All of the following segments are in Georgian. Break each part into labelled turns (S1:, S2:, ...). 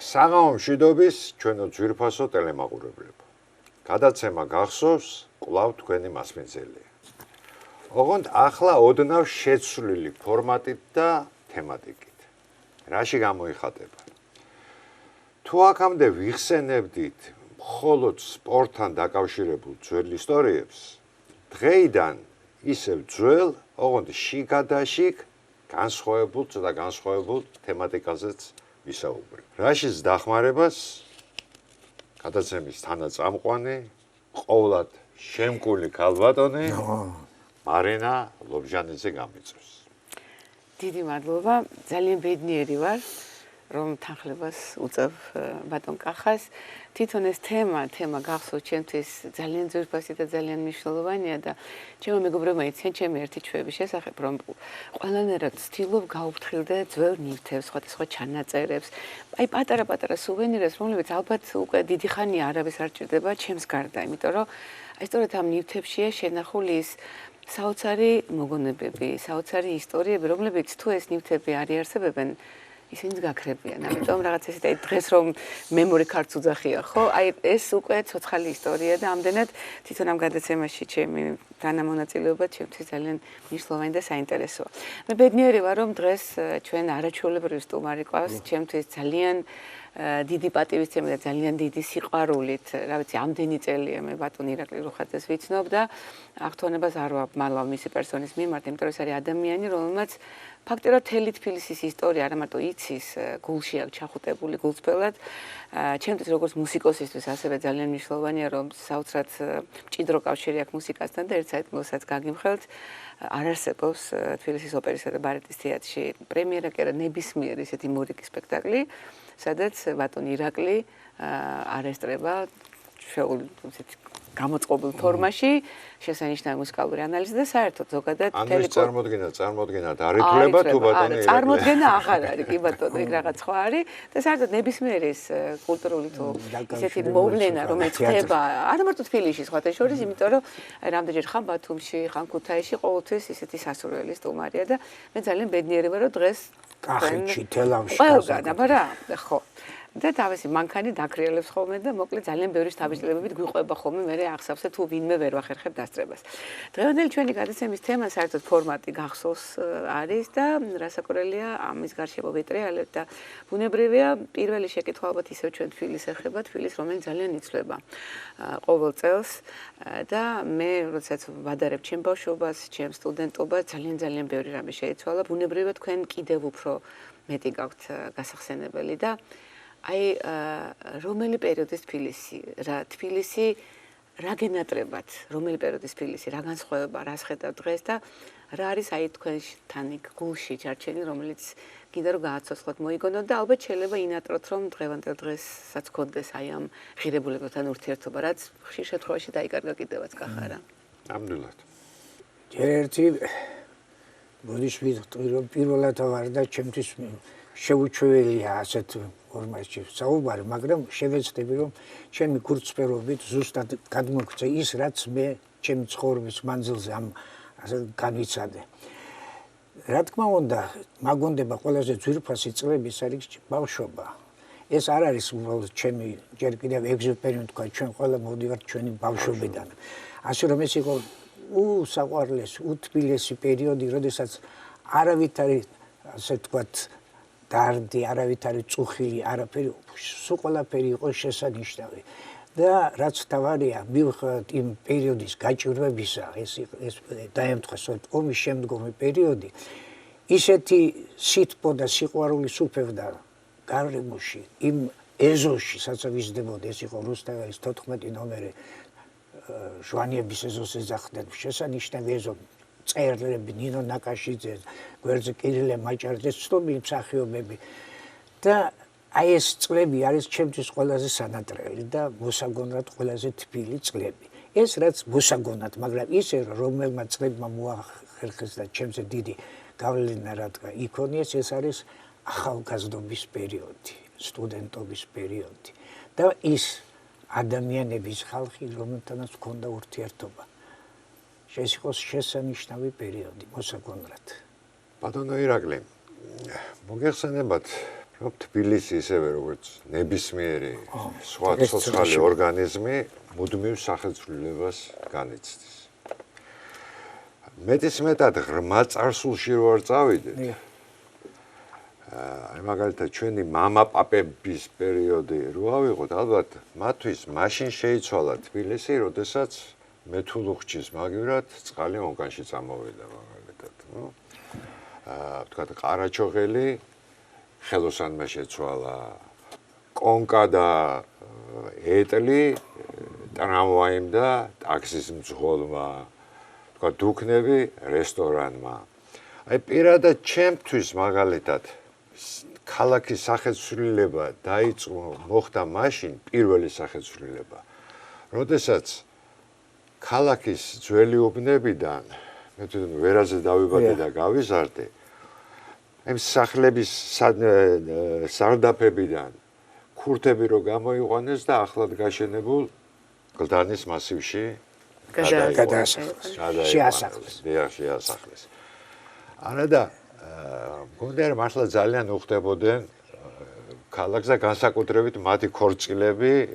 S1: საღამო მშვიდობის ჩვენო ძვირფასო ტელემაყურებლებო. გადაცემა გახსოვს კვლავ თქვენი მასპინძელია. ოღონდ ახლა ოდნავ შეცვლილი ფორმატით და თემატიკით. რაში გამოიხატება? თუ აქამდე ვიხსენებდით მხოლოდ სპორტთან დაკავშირებულ ძველ ისტორიებს, დღეიდან ისევ ძველ, ოღონდ შიგადაშიგ განსხვავებულ თემატიკაზეც ვისაუბრებ. რაშიც დახმარებას გადაცემის თანაწამყვანი, ყოვლად შემკული ქალბატონი მარინა ლობჟანიძე გამიწევს.
S2: დიდი მადლობა, ძალიან ბედნიერი ვარ, რომ თანხლებას უწევ ბატონ კახას. თვითონ ეს თემა გახსოვს ჩემთვის ძალიან ძვირფასი და ძალიან მნიშვნელოვანია და ჩემო მეგობრებმა იციან ჩემი ერთი ჩვეების შესახებ, რომ ყველანაირად ვცდილობ გავუფრთხილდე ძველ ნივთებს, სხვადასხვა ჩანაწერებს, აი პატარა სუვენირებს, რომლებიც ალბათ უკვე დიდი ხანია არავის არ ჭირდება ჩემს გარდა, იმიტომ რომ აი სწორედ ამ ნივთებშია შენახული ის საოცარი მოგონებები, საოცარი ისტორიები, რომლებიც თუ ეს ნივთები არ იარსებებენ, ისინიც გაქრებიან. ამიტომ რაღაც ესეთი დღეს რომ მემორი კარტს უძახია, ხო? აი ეს უკვე ცოცხალი ისტორია და ამდენად თვითონ ამ გადაცემაში ჩემი თანამონაწილეობა ჩემთვის ძალიან მნიშვნელოვანი და საინტერესოა. მე ბედნიერი ვარ, რომ დღეს ჩვენ არაჩვეულებრივი სტუმარი ყავს, ჩემთვის ძალიან დიდი პატივისცემა და ძალიან დიდი სიყვარულით, რა ვიცი, ამდენი წელია მე ბატონ ირაკლი რუხაძეს ვიცნობ და აღთვალებას არ ვამალავ მისი პერსონის მიმართ, იმიტომ რომ ეს არის ადამიანი, რომელმაც ფაქტობრივად მთელი თბილისის ისტორია არა მარტო იცის, გულში აქვს ჩახუტებული გულწრფელად. ჩემთვის როგორც მუსიკოსისთვის ასევე ძალიან მნიშვნელოვანია, რომ საოცრად მჭიდრო კავშირი აქვს მუსიკასთან და ერთ საერთოდაც გაგიმხელთ. არ არსებობს თბილისის ოპერისა და ბალეტის თეატრში პრემიერა კი არა ნებისმიერი ესეთი მუსიკის სპექტაკლი, სადაც ბატონ ირაკლი არესტრება გამოწყობილ ფორმაში შესანიშნავი მუსიკალური ანალიზი და საერთოდ ზოგადად
S1: წარმოდგენა არითვლება თუ ბატონი ირაკლი.
S2: წარმოდგენა აღარ არის, კი ბატონო, იქ რაღაც სხვა არის და საერთოდ ნებისმიერი ეს კულტურული თუ ისეთი მოვლენა, რომელიც ხდება არა მარტო თბილისში, სხვათა შორის, იმიტომ რომ რამდენჯერ ხან ბათუმში, ხან ქუთაისში ყოველთვის ისეთი სასურველი სტუმარია და მე ძალიან ბედნიერი ვარ, რომ დღეს
S3: კახეთში, თელავში
S2: რა, ხო. და თავისი მანქანი დაკრიელებს ხოლმე და მოკლედ ძალიან ბევრი შთაბეჭდილებებით გვიყვება ხოლმე მე ახსავსე თუ ვინმე ვერ ვახერხებ დასწრებას. დღევანდელი ჩვენი გადაცემის თემა საერთოდ ფორმატი გახსოვს არის და რასაკვირველია ამის გარშემო ვიტრიალებ და ბუნებრივია პირველი შეკითხვა ალბათ ისევ ჩვენ თბილისს ეხება, თბილისს რომელიც ძალიან იცვლება ყოველ წელს და მე როდესაც ვადარებ ჩემ ბავშვობას, ჩემ სტუდენტობას ძალიან ბევრი რამე შეიცვალა. ბუნებრივია თქვენ კიდევ უფრო მეტი გაქვთ გასახსენებელი და აი რომელი პერიოდის თბილისი რა გენატრებათ, რომელი პერიოდის თბილისი, რა განსხვავება, რას ხედავ დღეს და რა არის აი თქვენთან იქ გულში ჩარჩენი, რომელიც კიდე რომ გააცოცხლოთ მოიგონოთ და ალბათ შეიძლება ინატროთ რომ დღევანდელ დღესაც გქონდეს აი ამ ღირებულებებთან ურთიერთობა, რაც ხშირ შემთხვევაში დაიკარგა კიდევაც კახარა.
S1: ნამდვილად.
S3: ერთი ბოდიშ ვიტყვი რომ პირველად ვარ და ჩემთვის შეუჩვეველია ასეთ ფორმატში საუბარი, მაგრამ შევეცდები რომ ჩემი გულწრფელობით ზუსტად გადმოგწე ის, რაც მე ჩემი ცხოვრების მანძილზე ამ ასე განვიცადე. რა თქმა უნდა, მაგონდება ყველაზე ძვირფასი წლები არის ბავშვობა. ეს არ არის უბრალოდ ჩემი ჯერ კიდევ ეგზოპერიმენტი თქვა, ჩვენ ყველა მოვდივართ ჩვენი ბავშვობიდან. ასე რომ ეს იყო უსაყვარლესი, უთბილესი პერიოდი, როდესაც არავითარი ასე ვთქვათ დარდი, არავით არის წუხილი, არაფერი, სულ ყველაფერი იყო შესანიშნავი. და რაც თავარია, მიუხედავად იმ პერიოდის გაჭირვებისა, ეს დაემთხვა ომის შემდგომი პერიოდი, ისეთი სითბო და სიყვარული სუფევდა გარემოში, იმ ეზოში, სადაც ვიზრდებოდი, ეს იყო რუსთაველის 14 ნომერი ჟვანიების ეზოს ეძახდნენ, შესანიშნავი ეზო წერლები, ნინო ნაკაშიძე, გვერდზე კირილე მაჭარაძე, ცნობილი მსახიობები და აი ეს წლები არის ჩემთვის ყველაზე სანატრელი და მოსაგონად ყველაზე თბილი წლები. ეს რაც მოსაგონად, მაგრამ ისე რომელმა წლებმა მოახერხეს და ჩემზე დიდი გავლენა რადგან იქონიეს, ეს არის ახალგაზრდობის პერიოდი, სტუდენტობის პერიოდი და ის ადამიანების ხალხი, რომელთანაც ჰქონდა ურთიერთობა. ეს იყო შესანიშნავი პერიოდი მოსაგონად.
S1: ბატონო ირაკლი, მოგეხსენებათ რომ თბილისი ისევე როგორც ნებისმიერი სხვა ცოცხალი ორგანიზმი მუდმივ სახელცვლილებას განიცდის. მეტისმეტად ღრმა წარსულში რო არ წავიდეთ. აი მაგალითად ჩვენი მამაპაპების პერიოდი რო ავიღოთ, ალბათ მათთვის მაშინ შეიცვალა თბილისი, როდესაც მეთულუხჩის მაგივრად წყალი ონკანში წამოვიდა მაგალითად, ნუ ვთქვათ ყარაჩოღელი ხელოსანმა შეცვალა, კონკა და ეტლი ტრამვაიმ და ტაქსის მძღოლმა, ვთქვათ დუქნები რესტორანმა. აი პირადად ჩემთვის მაგალითად ქალაქის სახელცვლილება დაიწყო მოხდა მაშინ პირველი სახელცვლილება, როდესაც ქალაქის ძველი უბნებიდან მე თვითონ ვერაზე დავიბადე და გავიზარდე ამ სახლების სარდაფებიდან ქურთები რო გამოიყვანეს და ახლად გაშენებულ გლდანის მასივში შეასახლეს. არა და მგონია რომ მართლა ძალიან უხდებოდნენ ქალაქს და განსაკუთრებით მათი ქორწილები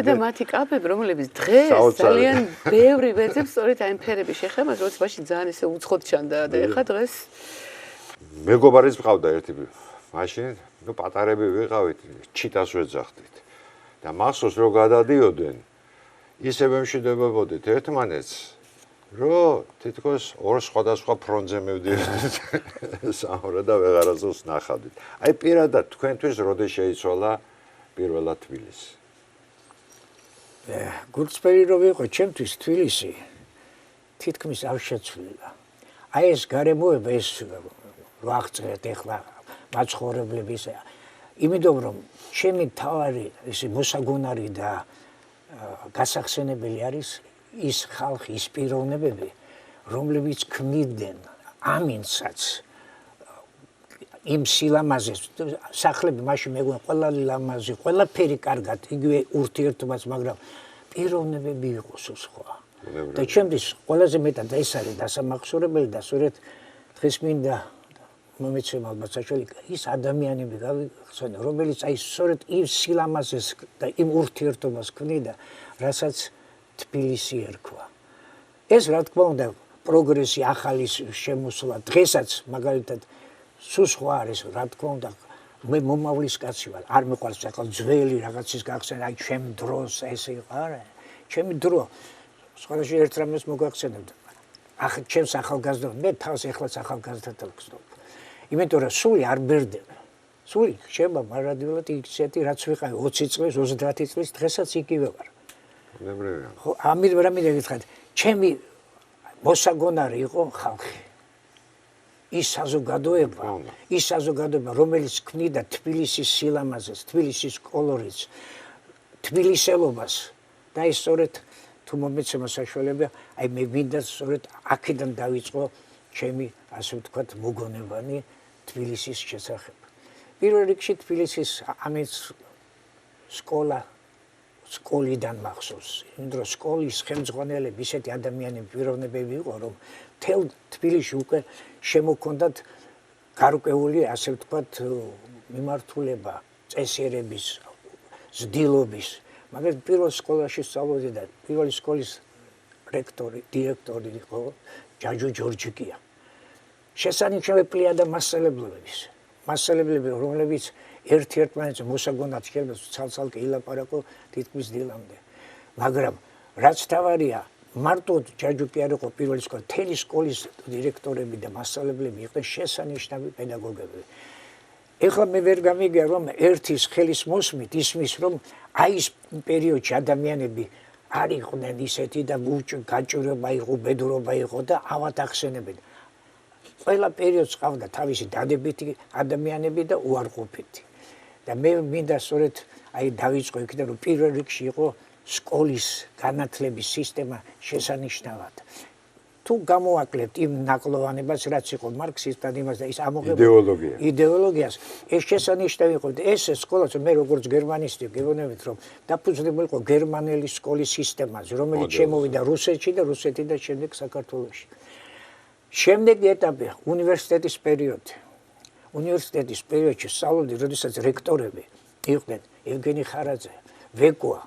S2: და მათი კაფები, რომლებიც დღეს ძალიან ბევრი ვეძებს სწორედ აი ფერები შეხება, როცა მაშინ ძალიან ესე უცხოდ ჩანდა და ეხლა დღეს
S1: მეგობარიც მყავდა ერთი მაშინ, ნუ პატარები ვიყავით, ჩიტას ვეძახდით. და მახსოვს რომ გადადიოდნენ, ისევ ემშვიდობებოდით ერთმანეთს, რომ თითქოს ორ სხვადასხვა ფრონტზე მივდიოდით სამრა და ვეღარასდროს ნახავდით. აი პირადად თქვენთვის როდის შეიცვალა პირველად თბილისი?
S3: გულწრფელი რო ვიყო, ჩემთვის თბილისი თითქმის არ შეცვლილა. აი ეს გარემოება ეს რო აღწერეთ ეხლა მაცხოვრებლების, იმიტომ რომ ჩემი თავარი ეს მოსაგონარი და გასახსენებელი არის ის ხალხი, ის პიროვნებები, რომლებიც ქმნიდნენ ამინცაც იმ სილამაზეს, სახლები მაშინ მეგონა ყველა ლამაზი, ყველაფერი კარგად, იგივე ურთიერთობაც, მაგრამ პიროვნებები იყო სხვა. და ჩემთვის ყველაზე მეტად ეს არის დასამახსოვრებელი და სწორედ დღეს მინდა მომეცემ ალბათ საჩველი ის ადამიანები გავიხსენე, რომელიც აი სწორედ იმ სილამაზეს და იმ ურთიერთობას ქმნიდა, რასაც თბილისი ერქვა. ეს რა თქმა უნდა პროგრესი, ახალი შემოსვლა, დღესაც მაგალითად სულ სხვა არის, რა თქმა უნდა მე მომავლის კაცი ვარ, არ მიყვარს ახლა ძველი რაღაცის გახსენა, აი ჩემ დროს ესე იყო, არა, ჩემი დრო სხვადასხვა ერთ რამეს მოგახსენებთ. ახლა ჩემს ახალგაზრდობას მე თავს ეხლაც ახალგაზრდად ვგზნობ. იმიტომ რომ სული არ ბერდება. სული ხდება მარადიულად ისეთი რაც ვიყავი 20 წლის, 30 წლის, დღესაც იგივე ვარ. ხო, ამით რამე გითხრათ, ჩემი მოსაგონარი იყო ხალხი. ის საზოგადოება, რომელიც ქმნიდა თბილისის სილამაზეს, თბილისის კოლორიტს, თბილისელობას და ის სწორედ თუ მომეცემა საშუალება, აი მე მინდა სწორედ აქედან დავიწყო ჩემი ასე ვთქვათ მოგონებანი თბილისის შესახებ. პირველ რიგში თბილისის ამის სკოლიდან მახსოვს. იმ დროს სკოლის ხელმძღვანელები ისეთი ადამიანები, პიროვნებები იყო, რომ მთელ თბილისში უკვე შემოქონდათ გარკვეული ასე ვთქვათ მიმართულება, წესიერების, ზრდილობის. მაგრამ პირველ სკოლაში სწავლობდი და პირველი სკოლის რექტორი, დირექტორი იყო ჯაჯო ჯორჯიკია. შესანიშნავი პლიადა მასწავლებლები, რომლებიც ერთ-ერთმანეთს მოსაგონად შეიძლება ცალ-ცალკე ილაპარაკო თითქმის დილამდე. მაგრამ რაც თავარია, მარტო ჯაჯუკი არ იყო პირველი სკოლა, მთელი სკოლის დირექტორები და მასწავლებლები იყვნენ შესანიშნავი პედაგოგები. ეხლა მე ვერ გამიგია რომ ერთის ხელის მოსმით ისმის რომ აი ეს პერიოდში ადამიანები არ იყვნენ ისეთი და გაჭირება იყო, ბედურობა იყო და ავად ახსენებენ. ყველა პერიოდს ყავდა თავისი დადებითი ადამიანები და უარყოფითი. და მე მინდა სწორედ აი დავიწყო იქიდან რომ პირველ რიგში იყო სკოლის განათლების სისტემა შესანიშნავად. თუ გამოვაკლებთ იმ ნაკლოვანებას, რაც იყო მარქსისტად იმას და ის ამოღებდა იდეოლოგიას, ეს შესანიშნავი იყო. ეს სკოლაც მე როგორც გერმანისტი გეუბნებით, რომ დაფუძნებული იყო გერმანელი სკოლის სისტემაზე, რომელიც შემოვიდა რუსეთში და რუსეთიდან შემდეგ საქართველოში. შემდეგი ეტაპი უნივერსიტეტის პერიოდი. უნივერსიტეტის პერიოდში სწავლობდი, როდესაც რექტორები იყვნენ ევგენი ხარაძე, ვეკოა,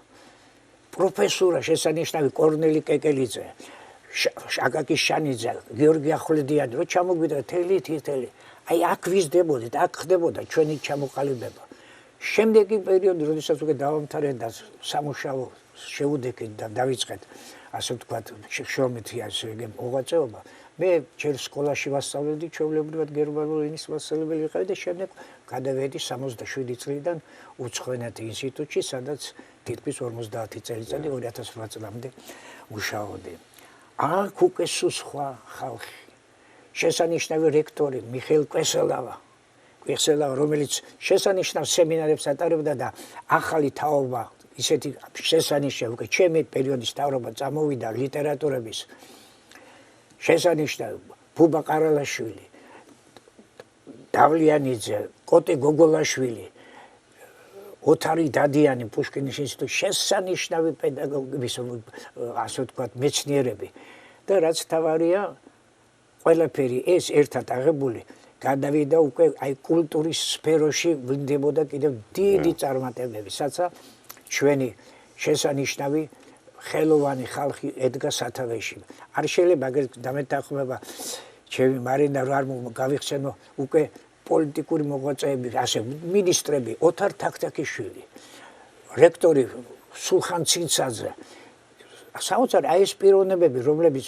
S3: პროფესორა შესანიშნავი კორნელი კეკელიძე, აკაკი შანიძე, გიორგი ახვლედიანი, რო ჩამოგვიდრა თელი. აი აქ ვიზდებოდით, აქ ხდებოდა ჩვენი ჩამოყალიბება. შემდეგი პერიოდი, როდესაც უკვე დავამთავრე და სამუშაო შევუდექით და დავიწყეთ, ასე ვთქვათ, შრომითი ასე მოღვაწეობა, მე ჯერ სკოლაში ვასწავლედი, ჩვეულებრივად გერმანული ენის მასწავლებელი ვიყავი და შემდეგ გადავედი 67 წლიდან უცხოენათა ინსტიტუტში, სადაც თითქმის 50 წელიწადი 2008 წლამდე მუშაობდი. აქ უკვე სხვა ხალხი. შესანიშნავი რექტორი მიხეილ კვესელავა, რომელიც შესანიშნავ სემინარებს ატარებდა და ახალი თაობა, ისეთი შესანიშნავი, უკვე ჩემი პერიოდის თაობა წამოვიდა ლიტერატურების შესანიშნავი ბუბა ყარალაშვილი, დავლიანიძე, კოტე გოგოლაშვილი, ოთარი დადიანი პუშკინის ინსტიტუტში შესანიშნავი პედაგოგების, ასე ვთქვათ, მეცნიერები და რაც თავარია, ყველაფერი ეს ერთად აღებული გადავიდა უკვე აი კულტურის სფეროში ვლინდებოდა კიდევ დიდი წარმატებები, საცა ჩვენი შესანიშნავი ხელოვანი ხალხი ედგა სათავეში. არ შეიძლება აგერ დამეთანხმება ჩემი მარინა რომ არ გავიხსენო უკვე პოლიტიკური მოღვაწეები, ასე მინისტრები, ოთარ თაქთაქიშვილი, რექტორი სულხან ცინცაძე. საოცარი აი ეს პიროვნებები, რომლებიც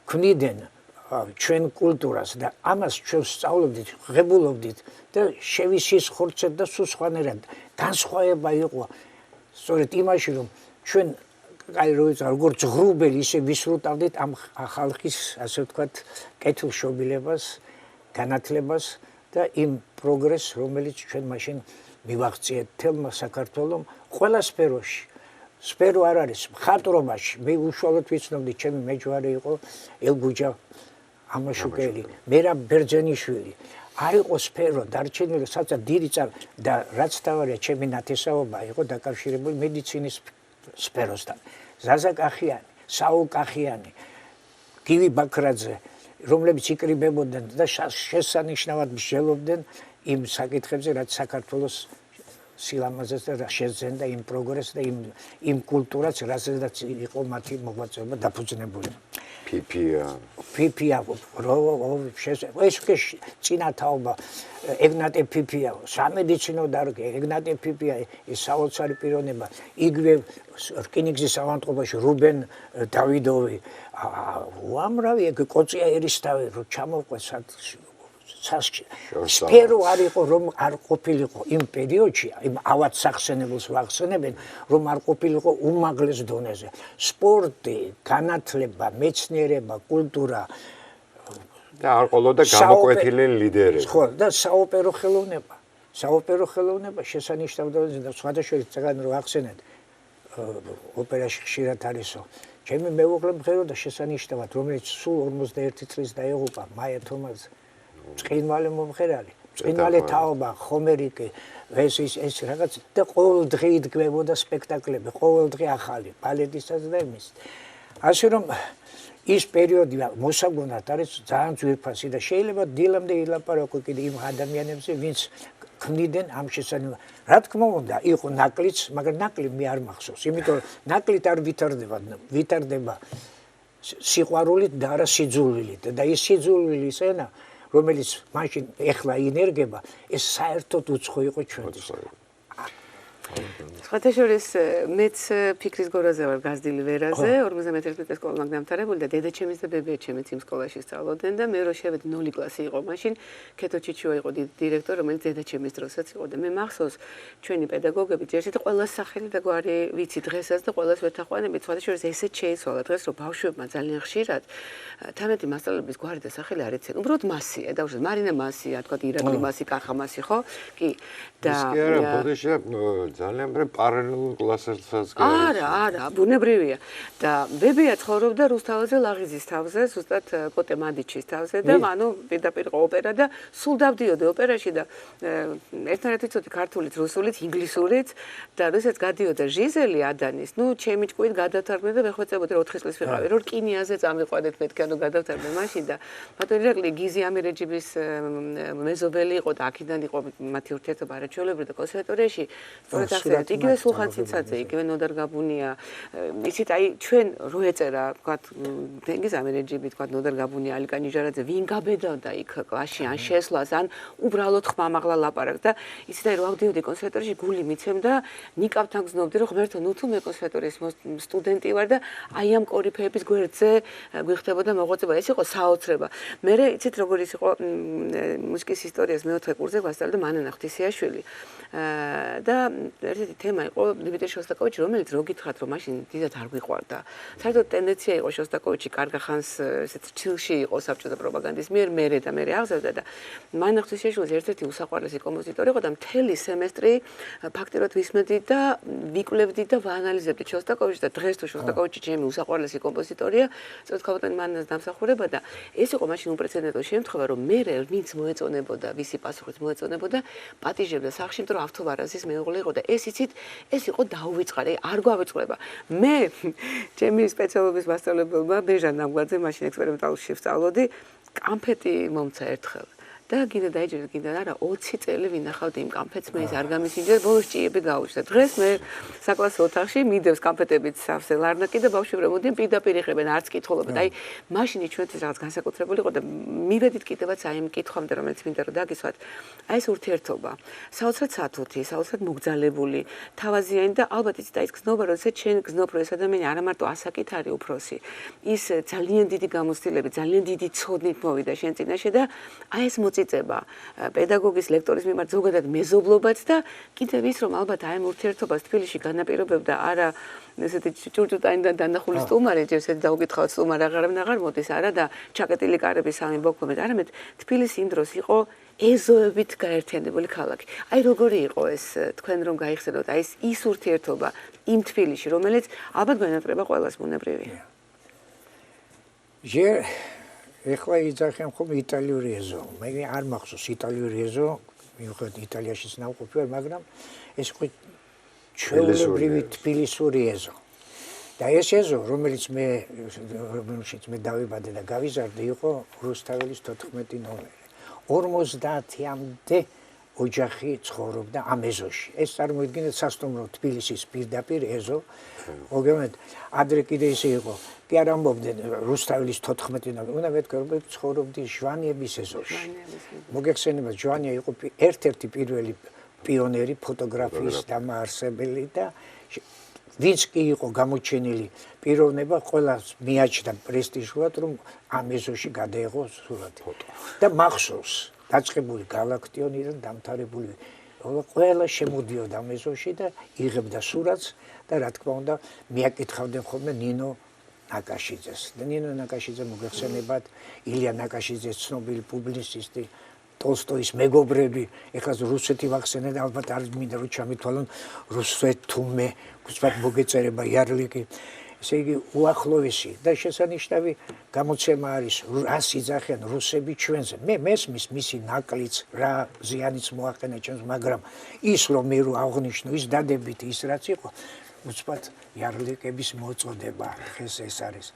S3: ქმნიდნენ ჩვენ კულტურას და ამას ჩვენ სწავლობდით, ღებულობდით და შევისის ხორცეთ და სულ სხვანაირად განსხვავება იყო სწორედ იმაში, რომ ჩვენ აი როგორც ღრუბელი ისე ვისრუტავდით ამ ხალხის, ასე ვთქვათ, კეთილშობილებას, განათლებას და იმ პროგრესს, რომელიც ჩვენ მაშინ მივაღწიეთ თელმა საქართველომ ყველა სფეროში. სფერო არ არის მხატვრობაში, მე უშუალოდ ვიცნობდი, ჩემი მეჯვარე იყო ელგუჯა ამაშუკელი, მერაბ ბერძენიშვილი. არ იყო სფერო დარჩენილი, საცა დიდი და რაც თავარია, ჩემი ნათესაობა იყო დაკავშირებული მედიცინის სფეროსთან. ზაზა კახიანი, საულ კახიანი, გივი ბაქრაძე, რომლებიც იკრიბებოდნენ და შესანიშნავად მსჯელობდნენ იმ საკითხებზე, რაც საქართველოს სილამაზეს და შეძენდა იმ პროგრესს და იმ კულტურას, რასაც იყო მათი მოღვაწეობა დაფუძნებული. ფიფია, ეს წინა თაობა, ეგნატე ფიფია, სამედიცინო დარგი, ეგნატე ფიფია, ეს საოცარი პიროვნება, იგივე რკინიგზის ავადმყოფოში რუბენ დავიდოვი, უამრავი ეგ კოწია ერისთავი, რომ ჩამოვყვეს სფერო არ იყო, რომ არ ყოფილიყო იმ პერიოდში, იმ ავად სახსენებელს ვახსენებენ, რომ არ ყოფილიყო უმაღლეს დონეზე. სპორტი, განათლება, მეცნიერება, კულტურა
S1: და არ ყოლოდა გამოკვეთილი ლიდერები.
S3: ხო, და საოპერო ხელოვნება. საოპერო ხელოვნება შესანიშნავდა და სხვადასხვა წეგან რო ახსენეთ, ოპერაში ხშირად არისო. ჩემი მეუღლე მღეროდა შესანიშნავად, რომელიც სულ 51 წლის დაეღუპა, მაია თომაძე. წინვალე მომღერალი, წინვალე თაობა, ხომერიკი, ეს რაღაც და ყოველდღე იდგმებოდა სპექტაკლები, ყოველდღე ახალი, ბალეტისაც და იმის. ასე რომ ის პერიოდი მოსაგონად არის ძალიან ძვირფასი და შეიძლება დილამდე ილაპარაკო კიდე იმ ადამიანებზე, ვინც ქმნიდნენ ამ შესანიშნავად. რა თქმა უნდა, იყო ნაკლიც, მაგრამ ნაკლი მე არ მახსოვს, იმიტომ რომ ნაკლით არ ვითარდება სიყვარულით და არა სიძულვილით და ის სიძულვილის ენა რომელიც მაშინ ეხლა ინერგება, ეს საერთოდ უცხო იყო ჩვენთვის.
S2: სხვათა შორის მეც ფიქრის გორაზე ვარ გაზრდილი ვერაზე, 51 სკოლა მაგ დამთავრებული და დედაჩემის და ბებიაჩემიც იმ სკოლაში სწავლობდნენ და მე რო შევედი 0 კლასი იყო მაშინ, ქეთო ჩიჩუა იყო დირექტორი, რომელიც დედაჩემის დროსაც იყო და მე მახსოვს ჩვენი პედაგოგები ჯერჯერობით ყველა სახელი და გვარი ვიცი დღესაც და ყველას ვეთაყვანებით, სხვათა შორის ესეც შეიცვალა დღეს, რომ ბავშვებმა ძალიან ხშირად თანეთი მასწავლებლების გვარი და სახელი არ ეცენ. უბრალოდ მასია, დავუშვათ, მარინა მასია, თქვა ირაკლი მასი, კახა მასი, ხო? კი.
S1: და ის კი არა, ბოდიშა ძალიან პარალელურ კლასებსაც
S2: არა, ბუნებრივია. და ბებია ცხოვრობდა რუსთაველზე ლაღიძის თავზე, ზუსტად კოტე მადიჩის თავზე და ანუ პირდაპირ ოპერა და სულ დავდიოდი ოპერაში და ერთადერთი ვიცოდი ქართულიც, რუსულიც, ინგლისურიც და როდესაც გადიოდა ჟიზელი ადანის, ჩემი ჭკვით გადავთარგმნე და მეხვეწებოდი 4 წლის ვიყავი, რომ რკინიაზე წამიყვანეთ მეთქი, ანუ გადავთარგმნე მაშინ და ბატონი ირაკლი გიზი ამირეჯიბის მეზობელი იყო და აქედან იყო მათი ურთიერთობა არაჩვეულებრივი და კონსერვატორიაში სწორედ ასე იგივე სულხან-ციცაძე, იგივე ნოდარ გაბუნია, იცით აი ჩვენ რო ეწერა, ვთქვათ, თენგიზ ამირეჯიბი, ვთქვათ, ნოდარ გაბუნია, ალიკა ნიჟარაძე, ვინ გაბედავდა იქ კლასში, ან შესვლას, ან უბრალოდ ხმამაღლა ლაპარაკს და იცით აი რო ავდიოდი კონსერვატორიაში გული მიცემდა, ნიკავთან გზნობდი, რომ ღმერთო, ნუ თუ მე კონსერვატორიის სტუდენტი ვარ და აი ამ კორიფეების გვერდზე გვიხდებოდა მოღვაწეობა, ეს იყო საოცრება. მე იცით როგორ ის იყო მუსიკის ისტორიას მეოთხე კურსზე გვასწავლდა მანანა ღვთისიაშვილი. და ერთი თემა იყო დიმიტრი შოსტაკოვიჩი, რომელიც რო გითხრათ, რომ მაშინ დიდად არ გვიყვარდა. საერთოდ ტენდენცია იყო შოსტაკოვიჩი კარგა ხანს ესეთ ჭილში იყო საბჭოთა პროპაგანდის მიერ მერე აღზევდა და მანანა ღვთისიაშვილის ერთ-ერთი უსაყვარლესი კომპოზიტორი იყო და მთელი სემესტრი ფაქტიურად ვისმენდი და ვიკვლევდი და ვაანალიზებდი შოსტაკოვიჩს და დღეს თუ შოსტაკოვიჩი ჩემი უსაყვარლესი კომპოზიტორია, სწორედ ქალბატონი მანანას დამსახურება და ეს იყო მაშინ უპრეცედენტო შემთხვევა, რომ მე ვინც მოეწონებოდა, ვისი პასუხით მოეწონებოდა, პატიჟებდა სახში, იმიტომ რომ ავთობარაზის მეუღლე იყო და ეს იცით, ეს იყო დაუვიწყარი, არ გვავიწყდება. მე ჩემი სპეციალობის მასწავლებელმა ბეჟან ნამგვაძე მაშინ ექსპერიმენტალში ვსწავლოდი, კამფეტი მომცა ერთხელ. და კიდე დაიჯერეთ, კიდე არა 20 წელი ვინახავდი იმ კამფეტს, მე ის არ გამისინჯა, ბოლოს ჭიები გაუჩნდა. დღეს მე საკლასო ოთახში მიდევს კამფეტებით სავსე ლარნაკი და ბავშვები რომ მოდიან პირდაპირ იღებენ, არც კითხულობენ. აი, მაშინ ჩვენთვის რაღაც განსაკუთრებული იყო და მივედით კიდევაც აი იმ კითხვამდე, რომელიც მინდა რომ დაგისვათ. აი ეს ურთიერთობა, საოცრად სათუთი, საოცრად მოგძალებული, თავაზიანი და ალბათ იცით აი ეს გზნობა, როდესაც შენ გზნობ, რომ ეს ადამიანი არა მარტო ასაკით არის უფროსი, ის ძალიან დიდი გამოცდილებით, ძალიან დიდი ცოდნით მოვიდა შენ წინაშე და აი ეს წიწება პედაგოგის ლექტორის მიმართ ზოგადად მეზობლობაც და კიდევ ის რომ ალბათ აი ამ ურთიერთობას თბილისში განაპირობებდა არა ესეთი ჭურჭუტაინიდან დანახული სტუმარი, ჯერ ესეთი დაუკითხავთ სტუმარი აღარ მოდის არა და ჩაკეტილი კარების სამი ბოქბომეთ, არამედ თბილისი იმ დროს იყო ეზოებით გაერთიანებული ქალაქი. აი როგორი იყო ეს თქვენ რომ გაიხსენოთ აი ის ურთიერთობა იმ თბილისში, რომელიც ალბათ განატრება ყველას ბუნებრივია.
S3: ეხლა იძახიან ხოლმე იტალიური ეზო. მე არ მახსოვს იტალიური ეზო, მიუხედავად იტალიაშიც ნავყოფი ვარ, მაგრამ ეს იყო ჩვეულებრივი თბილისური ეზო. და ეს ეზო, რომელშიც მე დავიბადე და გავიზარდე, იყო რუსთაველის 14 ნომერი. 50-მდე ოჯახი ცხოვრობდა ამ ეზოში. ეს წარმოიდგინეთ სასტუმრო თბილისის პირდაპირ ეზო. მოგემედ ადრე კიდე ისე იყო. კი არ ამბობდნენ რუსთაველის 14 ნომერი. უნდა მეთქვა რომ ცხოვრობდი ჟვანიების ეზოში. მოგეხსენებათ ჟვანია იყო ერთ-ერთი პირველი პიონერი ფოტოგრაფიის დამაარსებელი და ვინც კი იყო გამოჩენილი პიროვნება, ყველას მიაჩნდა პრესტიჟულად რომ ამ ეზოში გადაეღო სურათი. და მახსოვს დაწყებული galaktionიდან დამთავრებული ყველა შემოდიოდა ამ ეზოში და იღებდა სურათს და რა თქმა უნდა მიაკითხავდნენ ხოლმე ნინო ნაკაშიძეს. და ნინო ნაკაშიძე მოგეხსენებათ ილია ნაკაშიძეს ცნობილი პუბლიცისტი, ტოლსტოის მეგობრები, ეხლა რუსეთი ვახსენე და ალბათ არ მინდა რომ ჩამითვალონ რუსეთუმე, გუწევთ მოგეწერება იარლიკი. ესე იგი უახლოესი და შესანიშნავი გამოცემა არის რას იძახიან რუსები ჩვენზე. მე მესმის მისი ნაკლიც რა ზიანიც მოაყენა ჩვენს, მაგრამ ის რომ მე რო აღნიშნო ის დადებით ის რაც იყო უცბად იარლიკების მოწოდება დღეს ეს არის.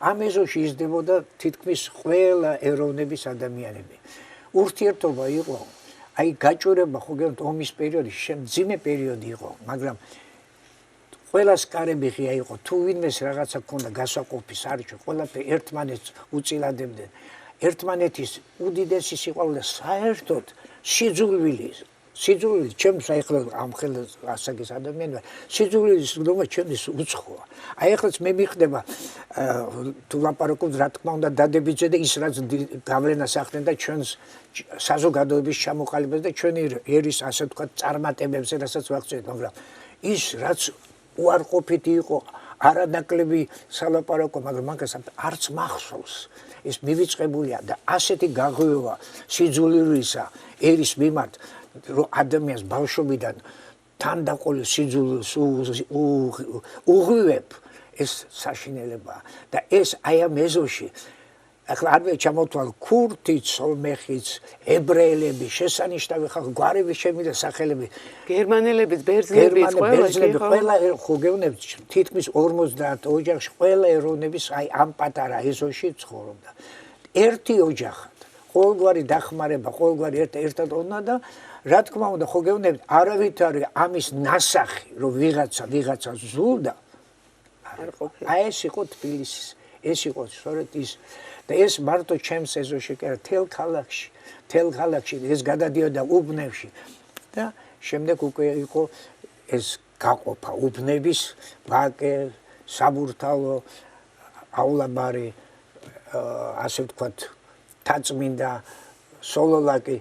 S3: ამ ეზოში იზრდებოდა თითქმის ყველა ეროვნების ადამიანები. ურთიერთობა იყო, აი გაჭირება ხო გეუბნით ომის პერიოდი, მძიმე პერიოდი იყო, მაგრამ ყველას კარები ღია იყო, თუ ვინმეს რაღაცა ქონდა გასაყოფი სარჩო, ყველაფერი ერთმანეთს უწილადებდნენ. ერთმანეთის უდიდესი სიყვარული და საერთოდ სიძულვილი ჩემს ახლა ამ ხელს ასაკის ადამიანი ვარ, სიძულვილის გდომა ჩემთვის უცხოა. აი ახლაც მე მიხდება თუ ლაპარაკობთ რა თქმა უნდა დადებიძე და ის რაც გავლენას ახდენ და ჩვენს საზოგადოების ჩამოყალიბებას და ჩვენი ერის ასე თქვა წარმატებებს, რასაც ვახცევთ, მაგრამ ის რაც უარყოფითი იყო, არანაკლები სალაპარაკო, მაგრამ მაგას არც მახსოვს. ეს მივიწყებულია და ასეთი გაღვივა სიძულვილისა ერის მიმართ, რომ ადამიანს ბავშვობიდან თანდაყოლილ სიძულვილს უღვივებ ეს საშინელებაა და ეს აი ამ ეზოში ახლა არვე ჩამოთვალ ქურთიც, სომეხიც, ებრაელები, შესანიშნავი ხალხი, გვარები შემიძლია სახელები,
S2: გერმანელებიც, ბერძნებიც,
S3: ყველა ხო გეუბნებით, თითქმის 50 ოჯახში ყველა ეროვნების აი ამ პატარა ეზოში ცხოვრობდა. ერთი ოჯახად, ყოველგვარი დახმარება, ყოველგვარი ერთად უნდა და რა თქმა უნდა, ხო გეუბნებით, არავითარი ამის ნასახი, რომ ვიღაცა ზულდა, არ ყოფილა. აი ეს იყო თბილისის, ეს იყო სწორედ ის და ეს მარტო ჩემს ეზოში კი არა, თელ ქალაქში ეს გადადიოდა უბნებში და შემდეგ უკვე იყო ეს გაყოფა უბნების ვაკე, საბურთალო, აულაბარი, ასე ვთქვათ, თაწმინდა, სოლოლაკი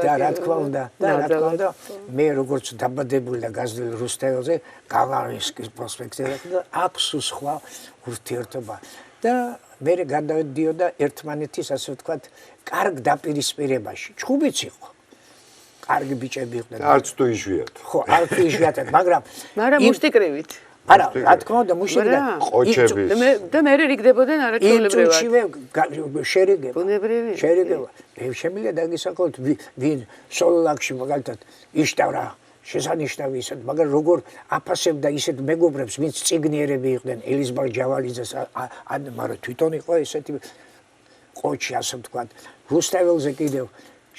S3: და რა თქმა უნდა, მე როგორც დაბადებული და გაზრდილი რუსთაველზე, გალავინსკის პროსპექტზე და აქვს სხვა ურთიერთობა და მე გადავიდიოდა ერთმანეთის ასე ვთქვათ, კარგ დაპირისპირებაში. ჩხუბიც იყო. კარგი ბიჭები იყვნენ.
S1: არც თუ იშვიათ.
S3: ხო, არც თუ იშვიათად, მაგრამ
S2: მუშტიკრივით.
S3: არა, რა თქმა უნდა, მუშტიკრივით.
S1: ყოჩების.
S2: და მე რიგდებოდნენ არაჩვეულებრივად.
S3: შერიგება.
S2: ბუნებრივი.
S3: შერიგება. შემიძლია დაგისახოთ, ვინ სოლოლაკში მაგალითად იშტავრა შესანიშნავი ისეთ, მაგრამ როგორ აფასებდა ისეთ მეგობრებს, ვინც წიგნიერები იყვნენ, ელიზბარ ჯავალიძეს, მაგრამ თვითონ იყო ესეთი ყოჩი, ასე ვთქვათ, რუსთაველზე კიდევ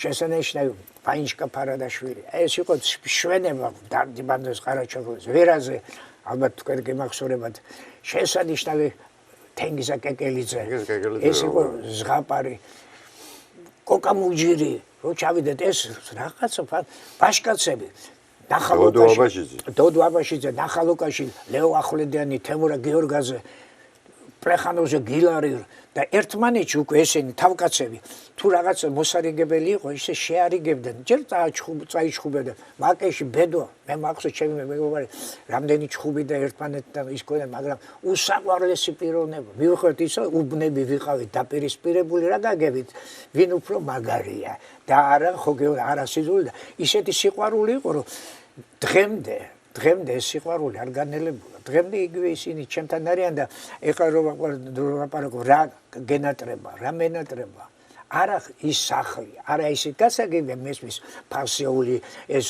S3: შესანიშნავი ფაინჩკა ფარადაშვილი. ეს იყო შვენება დარდიბანდეს ყარაჩოყლის ვერაზე, ალბათ თქვენ გემახსოვრებათ, შესანიშნავი თენგიზა კეკელიძე. ეს იყო ზღაპარი, კოკა მუჯირი, რო ჩავიდეთ ეს რაღაცა ბაშკაცები. დოდო აბაშიძე, ნახალოკაში, ლეო ახვლედიანი, თემურა გიორგაძე, პრეხანოზე გილარი და ერთმანეთში უკვე ესენი თავკაცები თუ რაღაც მოსარიგებელი იყო, ისე შეარიგებდნენ. ჯერ წაიჩხუბებდნენ. ვაკეში ბედო, მე მახსოვს ჩემი მეგობარი, რამდენი ჩხუბი და ერთმანეთთან ის ქონდა, მაგრამ უსაყვარლესი პიროვნება. მივხვდით ისო უბნები ვიყავით დაპირისპირებული რა გაგებით, ვინ უფრო მაგარია და არა ხო არა სიძული და ისეთი სიყვარული იყო, რომ დღემდე ეს სიყვარული არ განელებულა. დღემდე იგივე ისინი ჩემთან არიან და ეხლა რომ ვაპარაკო რა გენატრება, რა მენატრება. არა ის სახლი, არა ისე გასაგებია მესმის ფასეული ეს